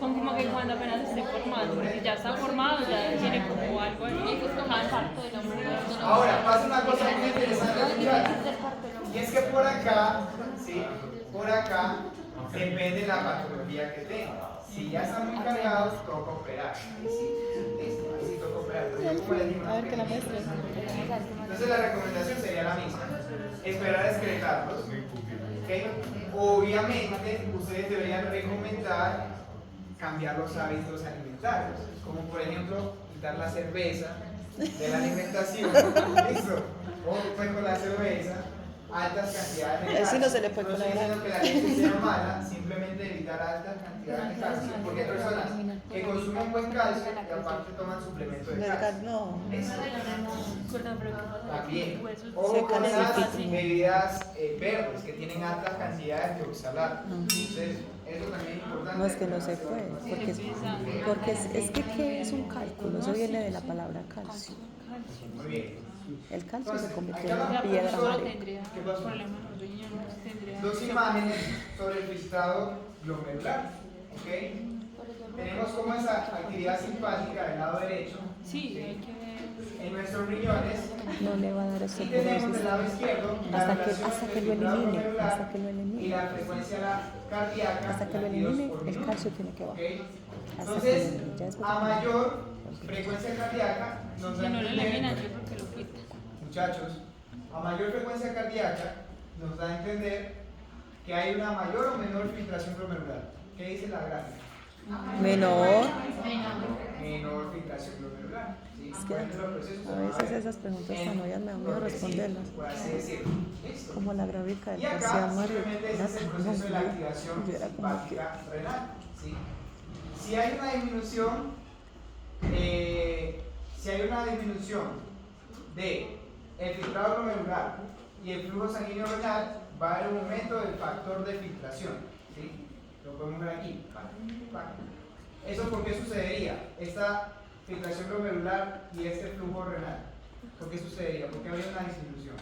Como que cuando apenas esté formado, porque ya está formado, ya tiene como algo ahí, más parto del hombre. Ahora, pasa una cosa muy interesante, muchachos. Y es que por acá, ¿sí? Por acá, depende de la patología que tenga. Si ya está muy cargado, toca operar. Ahí sí, listo, ahí sí toca operar. Pero yo como les digo, A ver, que la muestre. entonces la recomendación sería la misma. Esperar a excretarlos. ¿Okay? Obviamente, ustedes deberían recomendar cambiar los hábitos alimentarios, como por ejemplo quitar la cerveza de la alimentación, ¿listo? O pues con la cerveza, altas cantidades de calcio. Eso no se le puede No estoy colaborar. diciendo que la leche sea mala, simplemente evitar altas cantidades de calcio, porque hay personas que consumen buen calcio y aparte toman suplemento de calcio. No. Eso. También. O Se con las calcifican. bebidas verdes que tienen altas cantidades de oxalato. Entonces, eso también es importante. No es que no se puede, porque es que ¿qué es un cálculo? Eso viene de la palabra calcio. Muy bien. El calcio se convirtió Acá en la piedra profesora mare. Tendría ¿Qué pasó? problemas en los riñones, tendría. Dos imágenes sobre el filtrado glomerular. ¿Ok? Tenemos como esa actividad simpática del lado derecho. Sí, hay que ver. En nuestros riñones. No le va a dar Y osteoporosis tenemos del lado izquierdo la hasta relación que entre lo el filtrado elimine, glomerular hasta que lo y elimine. la frecuencia cardíaca. Hasta que lo latidos elimine, por el minuto. calcio tiene que bajar. ¿Ok? Hasta que lo Entonces, elimine. Ya después a mayor frecuencia cardíaca nos Si da no a lo entender, eliminan, yo creo que lo quita. muchachos, a mayor frecuencia cardíaca nos da a entender que hay una mayor o menor filtración glomerular. ¿Qué dice la gráfica? menor. Menor filtración glomerular. ¿Sí? Es que Por ejemplo, los procesos a veces esas preguntas tan obvias me da miedo responderlas. por así decirlo. ¿Listo? Como la gráfica del Y acá García Mario. simplemente ese es el proceso de la activación Yo era como que simpática renal. ¿Sí? Si hay una disminución, de el filtrado glomerular y el flujo sanguíneo renal, va a haber un aumento del factor de filtración. ¿Sí? Lo podemos ver aquí. ¿Eso por qué sucedería? Esta filtración glomerular y este flujo renal. ¿Por qué sucedería? Porque habría una disminución.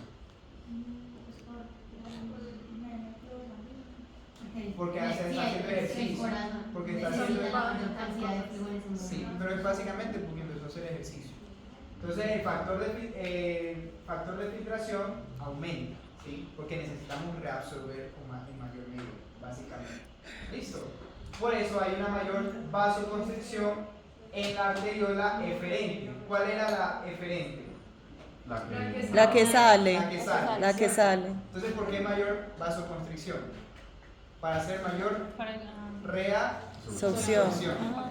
Porque está haciendo ejercicio. Porque está haciendo sí, pero es básicamente porque empezó a hacer ejercicio. Entonces el factor de filtración aumenta, ¿sí? Porque necesitamos reabsorber en mayor medida, básicamente. ¿Listo? Por eso hay una mayor vasoconstricción en la arteriola eferente. ¿Cuál era la eferente? La que sale. La que sale. La que sale. Entonces, ¿por qué mayor vasoconstricción? Para hacer mayor Para la Absorción.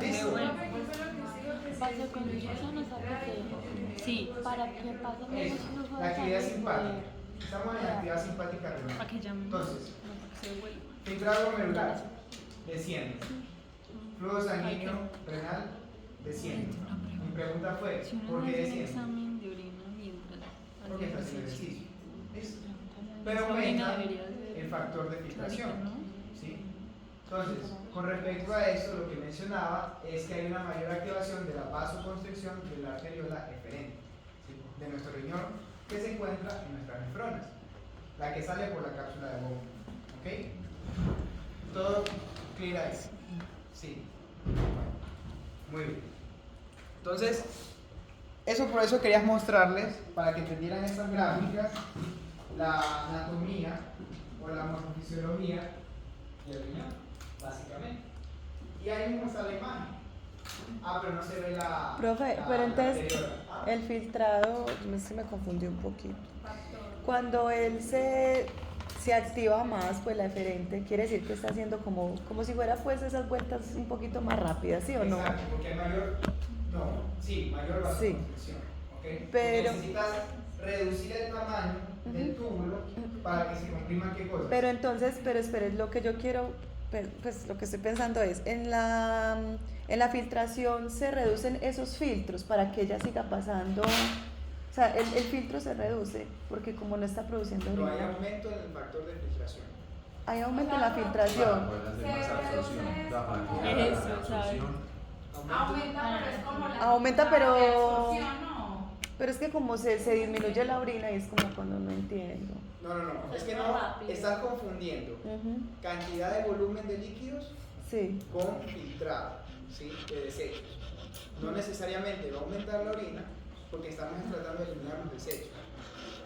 ¿Listo? sí, Para que pase Eso, la actividad simpática. Estamos en la actividad simpática renal. para que llamen. Entonces, Para que se devuelva. filtrado glomerular desciende. Flujo sanguíneo renal desciende. Mi pregunta fue, Si uno ¿por no qué hace un desciende? examen de orina mientras Porque está hace haciendo ejercicio. ejercicio. ¿Listo? Pero Esa orina aumenta debería ser el factor de filtración. clarita, ¿no? ¿Sí? Entonces, con respecto a esto, lo que mencionaba es que hay una mayor activación de la vasoconstricción de la arteriola eferente, ¿sí? De nuestro riñón, que se encuentra en nuestras nefronas, la que sale por la cápsula de Bowman. ¿Ok? ¿Todo clear ahí? Sí. Muy bien. Entonces, eso por eso quería mostrarles, para que entendieran estas gráficas, la anatomía o la morfofisiología del riñón, básicamente. Y ahí mismo está la imagen. Pero no se ve la. Profe, la- pero la entonces anterior. el filtrado, se me confundió un poquito. Cuando él se activa más, pues la eferente, quiere decir que está haciendo como si fuera pues esas vueltas un poquito más rápidas, ¿sí o no? Exacto, porque hay mayor. No, sí, mayor vasoconstricción. ¿Ok? Pero- Porque necesitas reducir el tamaño del túbulo para que se comprima qué cosa. Pero entonces, pero espere, lo que yo quiero pues lo que estoy pensando es, en la filtración se reducen esos filtros para que ella siga pasando, o sea, el filtro se reduce porque como no está produciendo No hay orina. aumento en el factor de filtración. Hay aumento en la Para filtración. poder hacer más absorción. O sea, para que haga Eso, la absorción. Aumenta, pero es como la. Aumenta, pero- la absorción, ¿no? Pero es que como se disminuye la orina y es como cuando no entiendo. No, es que no, estás confundiendo Ujú. cantidad de volumen de líquidos Sí. con filtrado, ¿sí? De desechos. No necesariamente va a aumentar la orina porque estamos tratando de eliminar los desechos,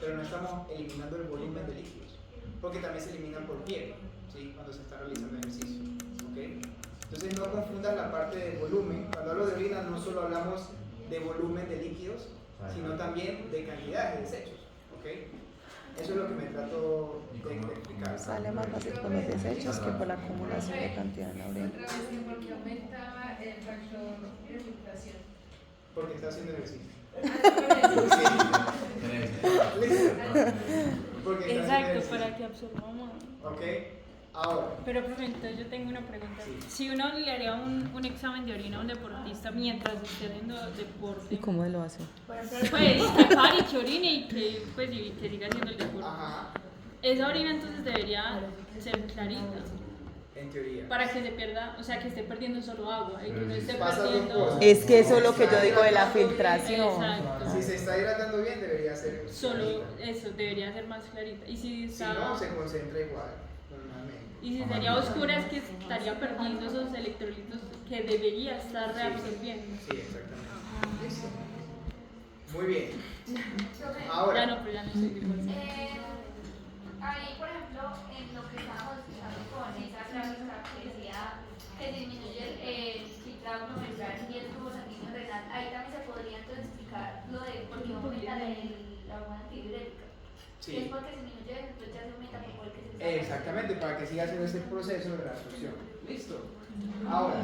pero no estamos eliminando el volumen de líquidos, porque también se eliminan por piel, ¿sí? Cuando se está realizando ejercicio, ¿ok? Entonces no confundas la parte de volumen. Cuando hablo de orina no solo hablamos de volumen de líquidos, sino también de cantidad de desechos, ¿ok? Eso es lo que me trato de explicar. Sale más fácil con los desechos que por la acumulación de cantidad en la orina. Otra vez que porque aumentaba el factor de filtración. Porque está haciendo ejercicio. Porque está haciendo Exacto, ejercicio. para que absorba más. ¿Ok? Ahora, Pero, profe, entonces yo tengo una pregunta. Sí. Si uno le haría un examen de orina a un deportista mientras esté haciendo deporte, ¿Y cómo lo hace? pues que pare, que orine y que, pues, y que siga haciendo el deporte. ajá, Esa orina entonces debería ser clarita en teoría. para que se pierda, o sea, que esté perdiendo solo agua y que no esté Pasa dos perdiendo. cosas. Es que eso es lo que yo digo de la filtración. Exacto. Si se está hidratando bien, debería ser Solo eso, debería ser más clarita. Y si Si está. no, se concentra igual, normalmente. Y si sería oscura es que estaría perdiendo esos electrolitos que debería estar reabsorbiendo. Sí, exactamente. Listo. Muy bien. Ya Ahora, no, pero ya no estoy de acuerdo. Ahí, por ejemplo, en lo que estábamos explicando con esa gráfica que decía que disminuye el filtrado glomerular y el tubo sanguíneo renal, ahí también se podría entonces explicar lo de por qué aumenta la hormona antidiurética. sí. Es porque se disminuye, entonces ya se aumenta como el que se está. Exactamente, para que siga haciendo ese proceso de reabsorción. Listo. Ahora,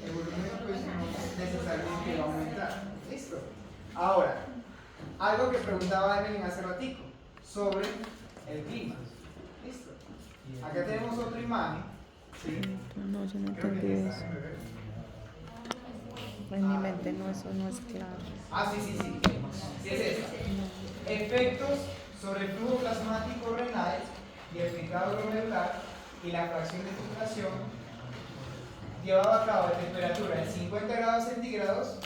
el volumen pues no necesariamente va a aumentar. Listo. Ahora, algo que preguntaba Evelyn hace ratico sobre el clima. Listo. Acá tenemos otra imagen. ¿Sí? No, yo no Creo que entendí esta, eso. déjame ver. En mi mente no, eso no es claro. Ah, sí. Sí es esta. Efectos sobre el flujo plasmático renal y el filtrado glomerular y la fracción de filtración llevado a cabo a temperatura de 50 grados centígrados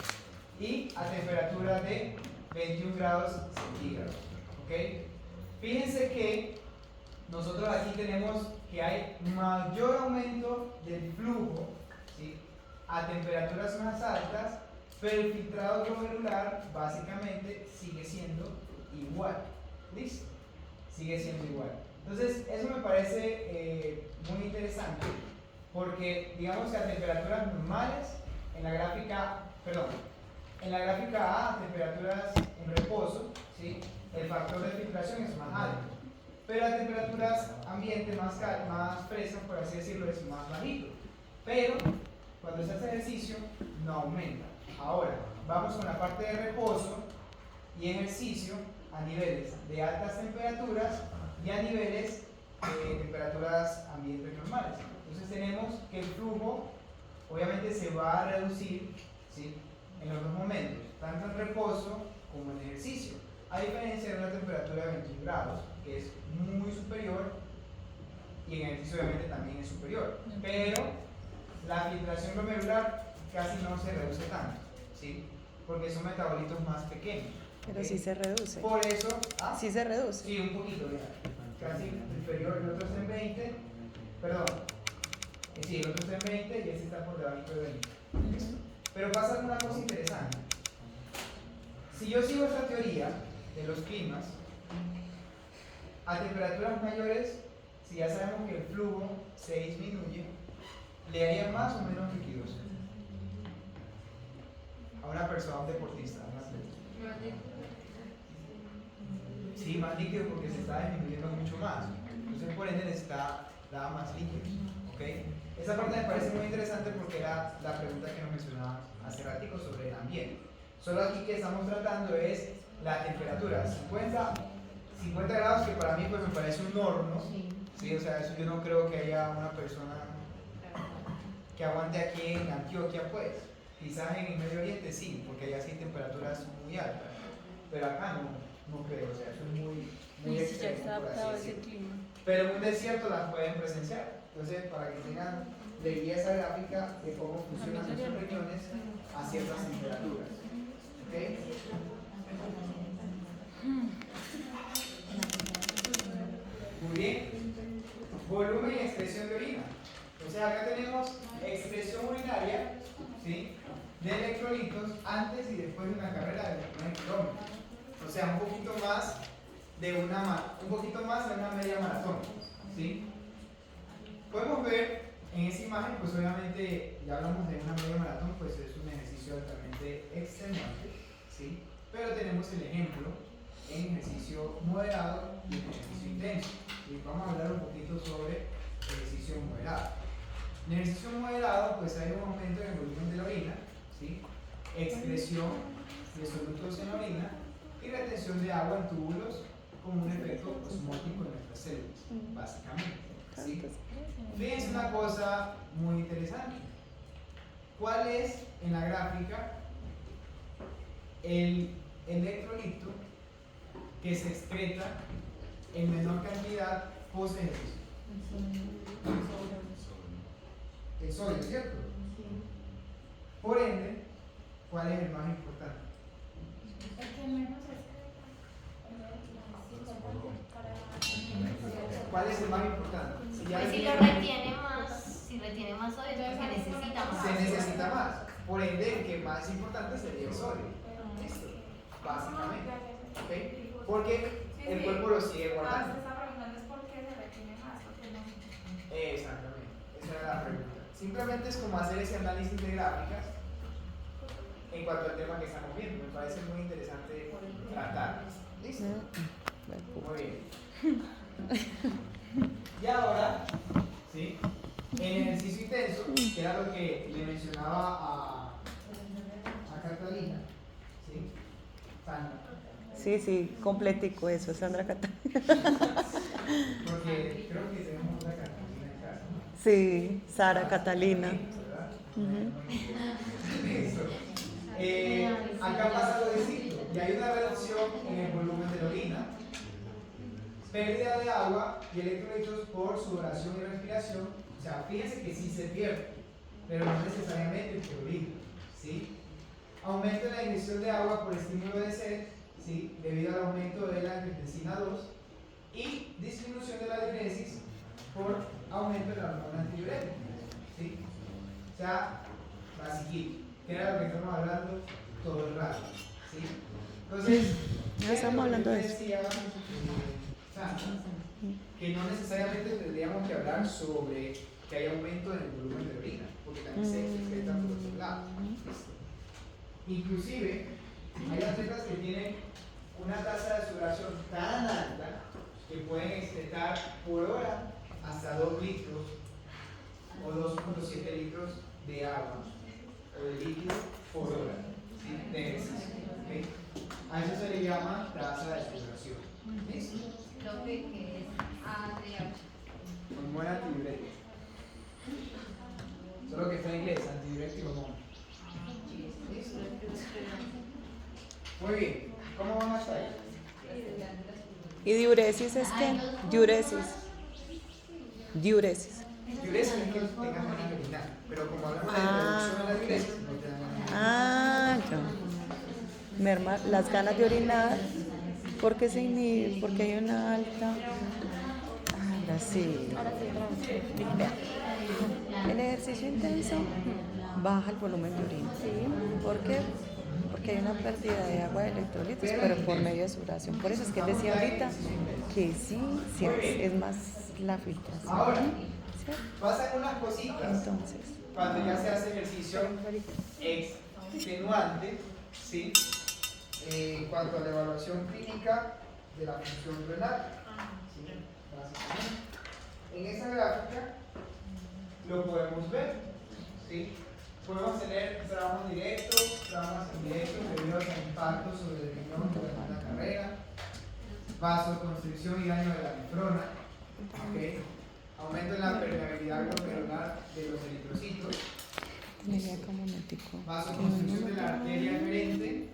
y a temperatura de 21 grados centígrados. ¿Ok? Fíjense que nosotros aquí tenemos que hay mayor aumento del flujo, ¿sí?, a temperaturas más altas, pero el filtrado glomerular básicamente sigue siendo igual. ¿Listo? Sigue siendo igual. Entonces, eso me parece muy interesante porque digamos que a temperaturas normales, en la gráfica A, a temperaturas en reposo, ¿sí?, el factor de filtración es más alto, pero a temperaturas ambiente más frescas, por así decirlo, es más bajito. Pero cuando se hace ejercicio, no aumenta. Ahora, vamos con la parte de reposo y ejercicio a niveles de altas temperaturas y a niveles de temperaturas ambientes normales. Entonces tenemos que el flujo obviamente se va a reducir, ¿sí?, en los dos momentos, tanto en reposo como en ejercicio, a diferencia de una temperatura de 21 grados, que es muy superior, y en ejercicio obviamente también es superior, pero la filtración glomerular casi no se reduce tanto, ¿sí?, porque son metabolitos más pequeños. Pero ¿ok? sí se reduce. Por eso, Sí se reduce. sí, un poquito, ya, casi inferior, el otro está en 20, perdón, sí, el otro está en 20 y ese está por debajo de 20. Pero pasa una cosa interesante. Si yo sigo esta teoría de los climas, a temperaturas mayores, si ya sabemos que el flujo se disminuye, ¿le haría más o menos líquidos a una persona, a un deportista, a un atleta? Sí, más líquido porque se está disminuyendo mucho más. Entonces, por ende, necesita dar más líquidos. ¿Ok? Esa parte me parece muy interesante porque era la pregunta que nos mencionaba hace ratico sobre el ambiente. Solo aquí que estamos tratando es la temperatura 50 50 grados que para mí pues me parece un horno, ¿sí? O sea, eso yo no creo que haya una persona que aguante aquí en Antioquia, pues. Quizás en el Medio Oriente sí, porque allá sí hay temperaturas muy altas, pero acá no creo, o sea, eso es muy Y si ya extremo, está por así adaptado a ese decirlo. clima. Pero en un desierto las pueden presenciar. Entonces, para que tengan de guía esa gráfica de cómo funcionan nuestros riñones a ciertas temperaturas. ¿Ok? Muy bien. Volumen y expresión de orina. Entonces, acá tenemos expresión urinaria, ¿sí?, de electrolitos antes y después de una carrera de 9 kilómetros. O sea, un poquito más de una media maratón, ¿sí? Podemos ver en esa imagen, pues obviamente ya hablamos de una media maratón, pues es un ejercicio altamente extenuante, ¿sí? Pero tenemos el ejemplo en ejercicio moderado y en ejercicio intenso. ¿Sí? Vamos a hablar un poquito sobre ejercicio moderado. En ejercicio moderado, pues hay un aumento en el volumen de la orina, ¿sí?, excreción de solutos en la orina y retención de agua en túbulos como un efecto osmótico en nuestras células, básicamente. ¿Sí? Fíjense una cosa muy interesante. ¿Cuál es en la gráfica el electrolito que se excreta en menor cantidad post ejercicio? El sodio, ¿cierto? Por ende, ¿cuál es el más importante? El que menos ¿Cuál es el más importante? Si ya Pues si tiene- lo retiene más, si retiene más sodio, entonces se necesita más. se necesita más. Por ende, el que más importante sería el sodio. Listo. Básicamente. ¿Ok? Porque el cuerpo lo sigue guardando. Esa pregunta es por qué se retiene más, porque no. Exactamente. Esa era la pregunta. Simplemente es como hacer ese análisis de gráficas en cuanto al tema que estamos viendo. Me parece muy interesante tratar. ¿Listo? Muy bien. Y ahora, ¿sí?, en ejercicio intenso, que era lo que le mencionaba a Catalina, ¿sí? Sandra. Sí, completico eso, Sandra Catalina. Porque creo que tenemos una Catalina en casa, ¿no? Sí, Sara Catalina. ¿Verdad? Ujú. Eso. Acá pasa lo distinto, y hay una reducción en el volumen de la orina, pérdida de agua y electrolitos por sudoración y respiración. O sea, fíjense que sí se pierde, pero no necesariamente por orina, ¿sí? Aumento en la ingestión de agua por estímulo de sed, ¿sí?, debido al aumento de la angiotensina 2, y disminución de la diuresis por aumento de la hormona antidiurética, ¿sí? O sea, basiquito, que era lo que estamos hablando todo el rato, ¿sí? Entonces, Ya estamos hablando de eso. decía, Sandra, que no necesariamente tendríamos que hablar sobre que hay aumento en el volumen de orina, porque también se excreta por otro lado. ¿Listo? Inclusive, hay atletas que tienen una tasa de sudoración tan alta que pueden excretar por hora hasta 2 litros o 2.7 litros de agua o de líquido por hora, ¿sí?, de ejercicio. ¿Okay? A eso se le llama tasa de sudoración. ¿Listo? Creo que es ADH. Hormona antidiurética. Solo que está en inglés, antidiurética hormona. ¿Listo? Muy bien. ¿Cómo van hasta ahí? ¿Y diuresis es qué? Diuresis. Diuresis. Diuresis es que tengas ganas de orinar, pero como hablamos de reducción de la diuresis, no te dan ganas de orinar. Ya. Merma las ganas de orinar. ¿Por qué se inhibe? Porque hay una alta. Ahora sí. Vea. El ejercicio intenso baja el volumen de orina. ¿Por qué? Porque hay una pérdida de agua de electrolitos, pero por medio de sudoración. Por eso es que él decía ahorita que sí es más la filtración. Ahora, ¿Cierto? pasan unas cositas Entonces, cuando ya se hace ejercicio extenuante, ¿sí? En cuanto a la evaluación clínica de la función renal, ¿sí?, básicamente. En esa gráfica lo podemos ver, ¿sí? Podemos tener traumas directos, traumas indirectos debido al impacto sobre el riñón durante la carrera. vasoconstricción y daño de la nefrona, ¿ok? Aumento en la permeabilidad glomerular de los eritrocitos, vasoconstricción de la arteria aferente,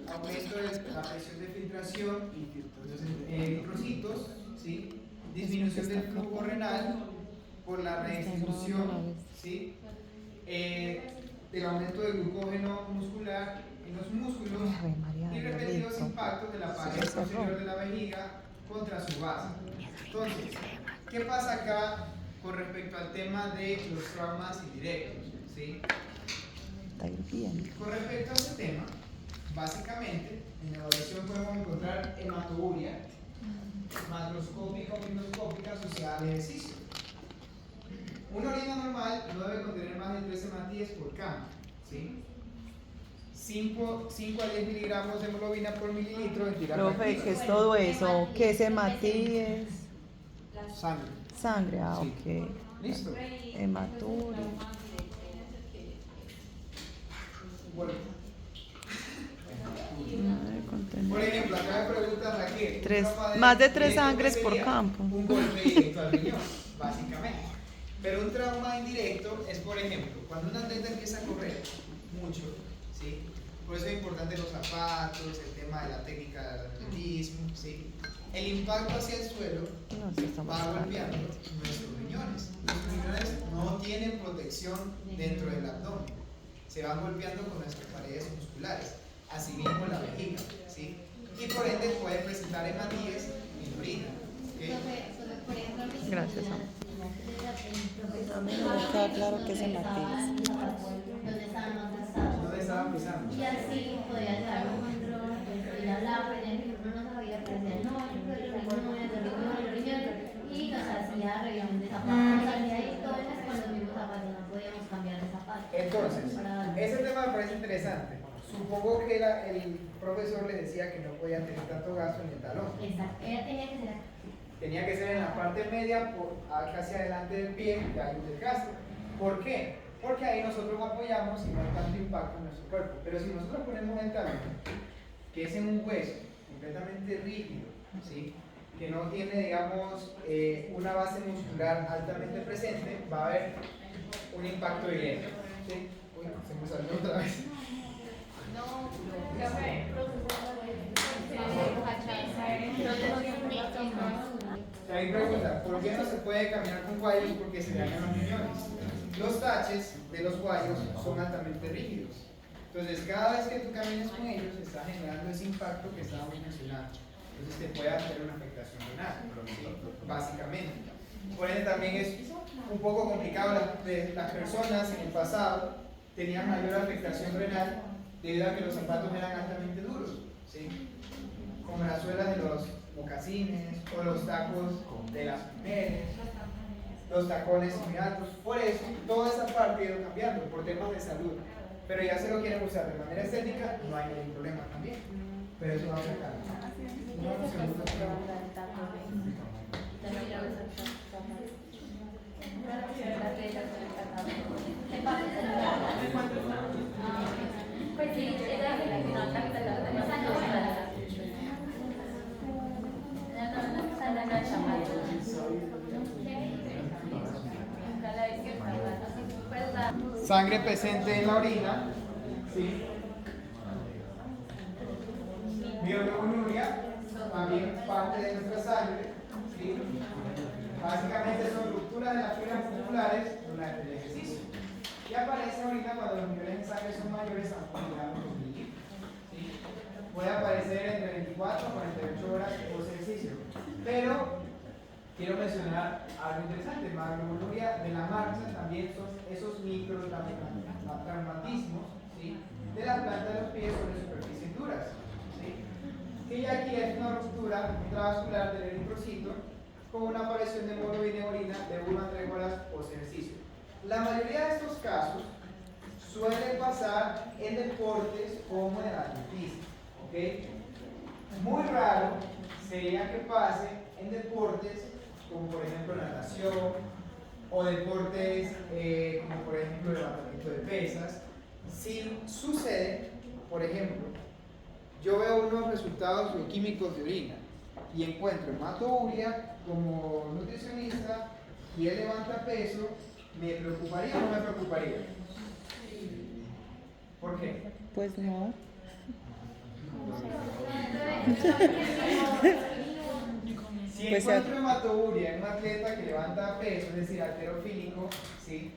aumento de la presión de filtración en eritrocitos, ¿sí? Disminución del flujo renal por la redistribución, ¿sí? Del aumento del glucógeno muscular en los músculos y repetidos impactos de la pared posterior de la vejiga contra su base. Entonces, ¿qué pasa acá con respecto al tema de los traumas indirectos? ¿Sí? Con respecto a este tema, básicamente en la evaluación podemos encontrar hematuria macroscópica o microscópica asociada al ejercicio. Una orina normal no debe contener más de 3 hematíes por cama, ¿sí? 5 a 10 miligramos de hemoglobina por mililitro en tirada. Profe, ¿qué es todo eso? ¿Qué es hematíes? Sangre. Sangre, ah, Sí. ok. ¿Listo? Hematuria. Bueno. No debe contener. Por ejemplo, acá me pregunta Raquel. Más de 3 sangres por campo. Un golpe directo al riñón, básicamente. Pero un trauma indirecto es, por ejemplo, cuando un atleta empieza a correr mucho, ¿sí? Por eso es importante los zapatos, el tema de la técnica del atletismo, ¿sí? El impacto hacia el suelo va golpeando nuestros riñones. Los riñones no tienen protección dentro del abdomen, se van golpeando con nuestras paredes musculares, asimismo la vejiga, ¿sí? Y por ende pueden presentar hematíes en orina, ¿okay? Gracias, amor. A mí no me queda claro que es hematíes. ¿Dónde estaban pisando? Y así podía llegar un control, y hablaba, pero uno no sabía, pero decía, no, yo creo que los riñones, y nos hacía revisión de zapatos, salía ahí todos con los mismos zapatos, no podíamos cambiar de zapatos. Entonces, ese tema me parece interesante. Supongo que el profesor le decía que no podía tener tanto gasto en el talón. Exacto, ella tenía que ser Tenía que ser en la parte media, casi adelante del pie, que hay un desgaste. ¿Por qué? Porque ahí nosotros apoyamos y no hay tanto impacto en nuestro cuerpo. Pero si nosotros ponemos el talón, que es en un hueso completamente rígido, ¿sí? Que no tiene, digamos, una base muscular altamente presente, va a haber un impacto directo, ¿sí? Uy, se me salió otra vez. Ahí pregunta, ¿por qué no se puede caminar con guayos? Porque se dañan los riñones. Los taches de los guayos son altamente rígidos. Entonces, cada vez que tú camines con ellos, está generando ese impacto que estábamos mencionando. Entonces, te puede hacer una afectación renal, ¿sí? Básicamente. Por ende, también es un poco complicado. Las personas en el pasado tenían mayor afectación renal debido a que los zapatos eran altamente duros, ¿sí? Como las suelas de los mocasines o los tacos de las mujeres, los tacones muy altos. Por eso, toda esa parte ha ido cambiando por temas de salud. Pero ya se lo quieren usar de manera estética, no hay ningún problema también. Pero eso va a afectar. Pues sí, ella es la que no está Sangre presente en la orina, ¿sí? Bioglobinuria, también parte de nuestra sangre, ¿sí? Básicamente son rupturas de las fibras musculares durante el ejercicio. Y aparece ahorita cuando los niveles de sangre son mayores a 1 gramos por mililitro, ¿sí? Puede aparecer entre 24 y 48 horas post ejercicio. Pero quiero mencionar algo interesante, macroglobulinuria de la marcha también son esos microtraumatismos, ¿sí? De la planta de los pies sobre superficies duras, ¿sí? Que ya aquí es una ruptura intravascular del eritrocito con una aparición de hemoglobina en orina de 1 a 3 horas post ejercicio. La mayoría de estos casos suelen pasar en deportes como el atletismo, ¿ok? Muy raro sería que pase en deportes como por ejemplo natación o deportes como por ejemplo levantamiento de pesas. Si sucede, por ejemplo, yo veo unos resultados bioquímicos de orina y encuentro hematuria como nutricionista y él levanta peso, ¿me preocuparía o no me preocuparía? ¿Por qué? Pues no. Si Pues, encuentro hematuria en un atleta que levanta peso, es decir, halterofílico, ¿sí?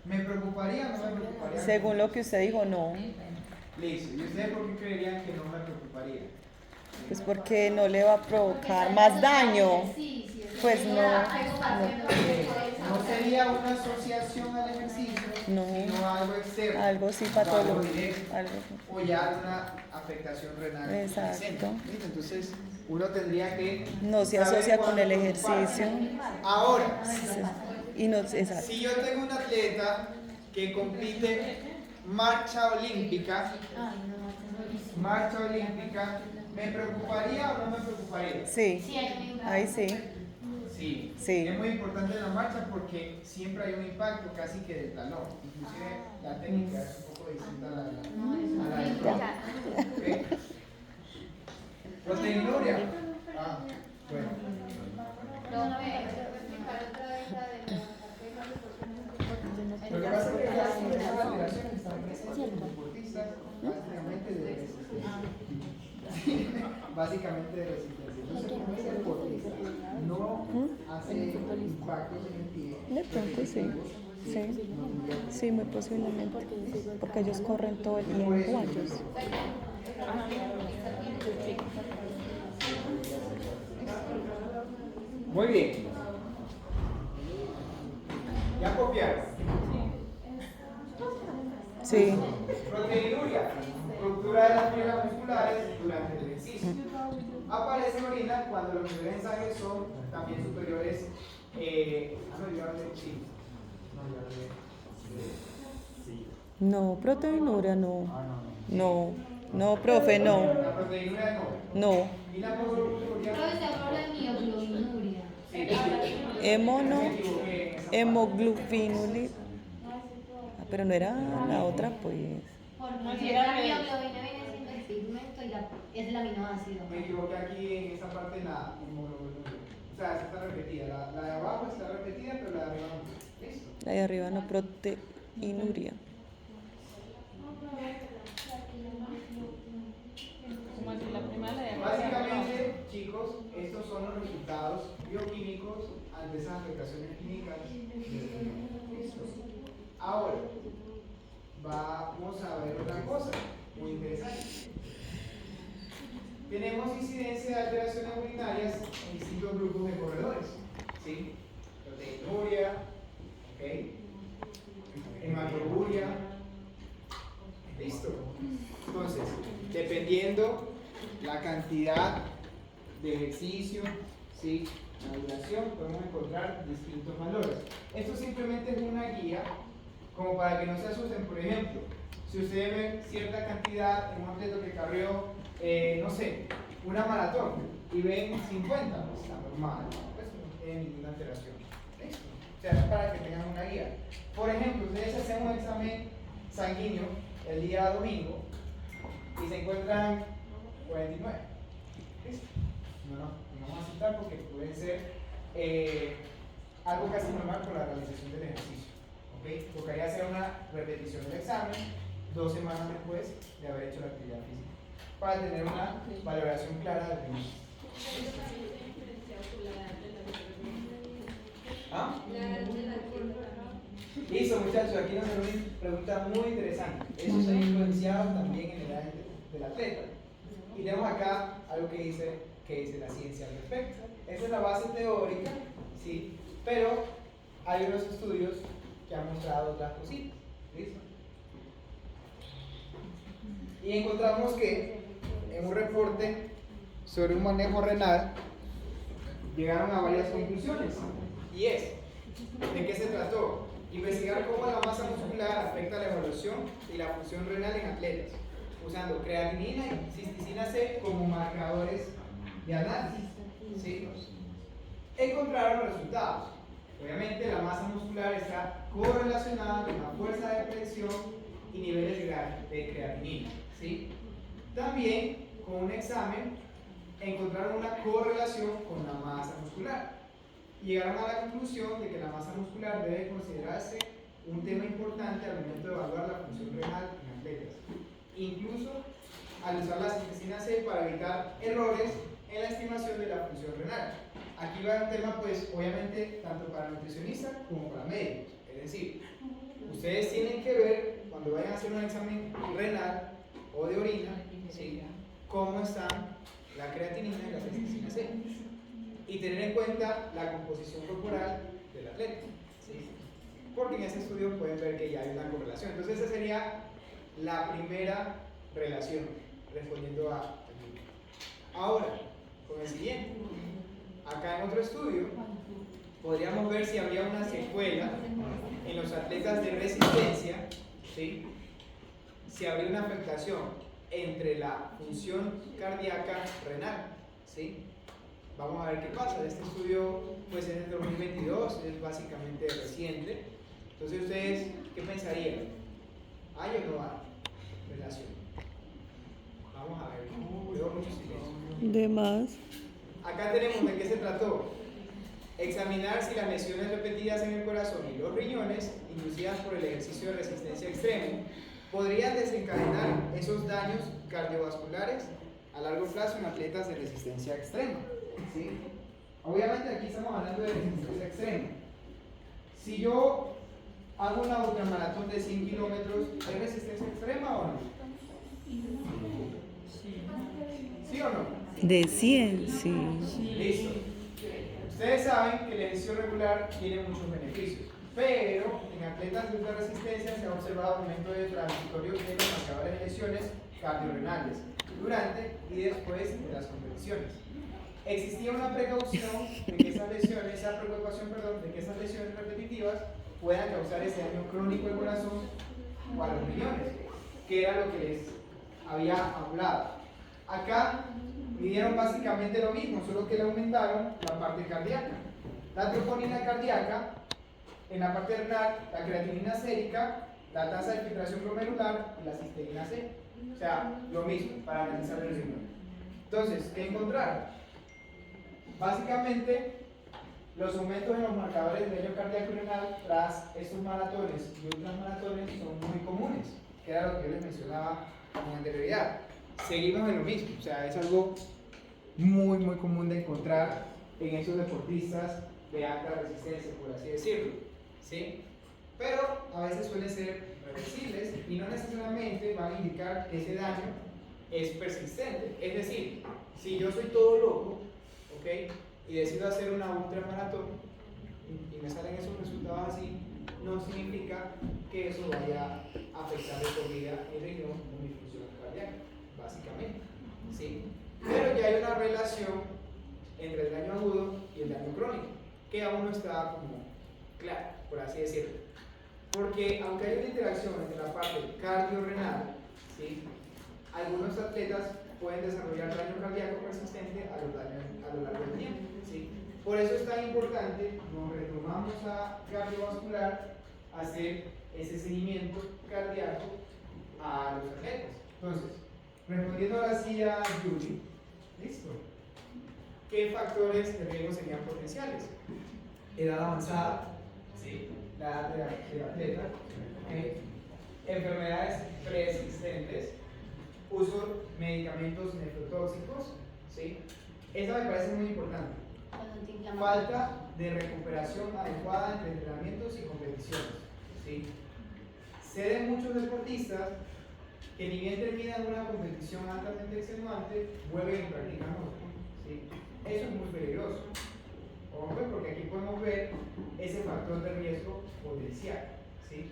¿Me preocuparía o no me preocuparía? Según lo que usted dijo, no. Listo. ¿Y ustedes por qué creerían que no me preocuparía? Pues porque no le va a provocar más daño. Pues no. No sería una asociación al ejercicio, No. sino algo externo. Algo sí algo patológico. directo, Algo. o ya una afectación renal. Exacto. presente. ¿Listo? Entonces, uno tendría que No se saber asocia con cuándo el preocuparse. ejercicio. Ahora, Y no, exacto. si yo tengo un atleta que compite marcha olímpica, ¿me preocuparía o no me preocuparía? Sí. Ahí sí. Sí. Sí. Es muy importante la marcha porque siempre hay un impacto casi que del talón. Inclusive la técnica es un poco distinta a la del talón. ¿Ok? Proteinuria. Ah, bueno. Lo que pasa es que las alteraciones están presentes en deportistas básicamente de resistencia. Entonces, como es deportista, no hace impactos en el pie. De pronto sí. Sí. Sí, muy posiblemente. Porque ellos corren todo el tiempo, ellos. Muy bien. ¿Ya copiaron? Sí. Proteinuria, ruptura de las fibras musculares durante el ejercicio. Aparece en orina cuando los niveles de sangre son también superiores. No, proteinuria no. No. No, profe, no. La proteinuria no. No. Y la proteinuria. Hemoglobinuria. Pero no era la otra, pues. Porque la mioglobina viene siendo el pigmento y es el aminoácido. Me equivoqué aquí en esa parte en la hemoglobina. O sea, esa está repetida. La de abajo está repetida, pero la de arriba no. ¿Listo? La de arriba no, proteinuria. Como así, la primera la de arriba. Básicamente, chicos, estos son los resultados bioquímicos ante esas afectaciones clínicas. ¿Listo? Ahora, vamos a ver otra cosa muy interesante. Tenemos incidencia de alteraciones urinarias en distintos grupos de corredores. ¿Sí? Proteinuria, ¿ok? Hematuria. ¿Listo? Entonces, dependiendo la cantidad de ejercicio, ¿sí? La duración, podemos encontrar distintos valores. Esto simplemente es una guía como para que no se asusten. Por ejemplo, si ustedes ven cierta cantidad en un atleta que corrió, no sé, una maratón y ven 50, pues está normal, pues no tiene ninguna alteración. ¿Listo? O sea, es para que tengan una guía. Por ejemplo, ustedes hacen un examen sanguíneo el día domingo y se encuentran 49. ¿Listo? No vamos a citar porque puede ser algo casi normal por la realización del ejercicio. ¿Okay? Tocaría hacer una repetición del examen 2 semanas después de haber hecho la actividad física para tener una valoración clara del ritmo. ¿Ah? Listo, muchachos, aquí nos sale una pregunta muy interesante. Eso se ha influenciado también en el área del atleta. Y tenemos acá algo que dice la ciencia al respecto. Esta es la base teórica, ¿sí? Pero hay unos estudios que han mostrado otras cositas. ¿Listo? Y encontramos que en un reporte sobre un manejo renal llegaron a varias conclusiones. Y es, ¿de qué se trató? Investigar cómo la masa muscular afecta la evolución y la función renal en atletas, usando creatinina y cisticina C como marcadores de análisis. ¿Sí? Encontraron resultados. Obviamente la masa muscular está correlacionada con la fuerza de presión y niveles de creatinina. ¿Sí? También con un examen encontraron una correlación con la masa muscular. Llegaron a la conclusión de que la masa muscular debe considerarse un tema importante al momento de evaluar la función renal en atletas, incluso al usar la citocina C para evitar errores en la estimación de la función renal. Aquí va un tema, pues, obviamente, tanto para nutricionistas como para médicos. Es decir, ustedes tienen que ver, cuando vayan a hacer un examen renal o de orina, ¿sí?, cómo están la creatinina y la citocina C. Y tener en cuenta la composición corporal del atleta, ¿sí?, porque en ese estudio pueden ver que ya hay una correlación. Entonces esa sería la primera relación, respondiendo a... Ahora, con el siguiente. Acá en otro estudio, podríamos ver si habría una secuela en los atletas de resistencia, ¿sí?, si habría una afectación entre la función cardíaca renal, ¿sí? Vamos a ver qué pasa. Este estudio pues es del 2022, es básicamente reciente. Entonces ustedes, ¿qué pensarían? ¿Hay o no hay relación? Vamos a ver, veo mucho silencio. De más. Acá tenemos de qué se trató. Examinar si las lesiones repetidas en el corazón y los riñones, inducidas por el ejercicio de resistencia extremo, podrían desencadenar esos daños cardiovasculares a largo plazo en atletas de resistencia extrema, ¿sí? Obviamente aquí estamos hablando de resistencia extrema. Si yo hago una ultramaratón de 100 kilómetros, ¿hay resistencia extrema o no? ¿Sí o no? De 100, sí. Listo. Ustedes saben que el ejercicio regular tiene muchos beneficios, pero en atletas de alta resistencia se ha observado aumento de transitorios de los marcadores de lesiones cardiorrenales durante y después de las competiciones. Existía una precaución de que esas lesiones, esa preocupación, perdón, de que esas lesiones repetitivas puedan causar ese daño crónico al corazón o a los riñones, que era lo que les había hablado. Acá midieron básicamente lo mismo, solo que le aumentaron la parte cardíaca. La troponina cardíaca, en la parte renal, la creatinina sérica, la tasa de filtración glomerular y la cisteína C. O sea, lo mismo para analizar el riñón. Entonces, ¿qué encontraron? Básicamente, los aumentos en los marcadores de daño cardíaco y renal tras estos maratones y ultramaratones son muy comunes, que era lo que yo les mencionaba con anterioridad. Seguimos en lo mismo, o sea, es algo muy común de encontrar en esos deportistas de alta resistencia, por así decirlo, ¿sí? Pero a veces suelen ser reversibles y no necesariamente van a indicar que ese daño es persistente. Es decir, si yo soy todo loco, ¿ok?, y decido hacer una ultramaratón y me salen esos resultados así, no significa que eso vaya a afectar de por vida el riñón o mi función cardíaca, básicamente, ¿sí? Pero ya hay una relación entre el daño agudo y el daño crónico, que aún no está como clara, por así decirlo. Porque aunque hay una interacción entre la parte cardiorrenal, ¿sí?, algunos atletas pueden desarrollar daño cardíaco persistente a lo largo del tiempo, ¿sí? Por eso es tan importante, nos retomamos a cardiovascular, hacer ese seguimiento cardíaco a los atletas. Entonces, respondiendo ahora sí a Yuri, ¿listo? ¿Qué factores de riesgo serían potenciales? Edad avanzada, ¿sí?, la edad del atleta, ¿okay?, enfermedades preexistentes, uso de medicamentos nefrotóxicos, ¿sí? Eso me parece muy importante. Falta de recuperación adecuada entre entrenamientos y competiciones, ¿sí? Sé de muchos deportistas que ni bien terminan una competición altamente extenuante, vuelven y practican otra, ¿sí? Eso es muy peligroso. Ojo, porque aquí podemos ver ese factor de riesgo potencial, ¿sí?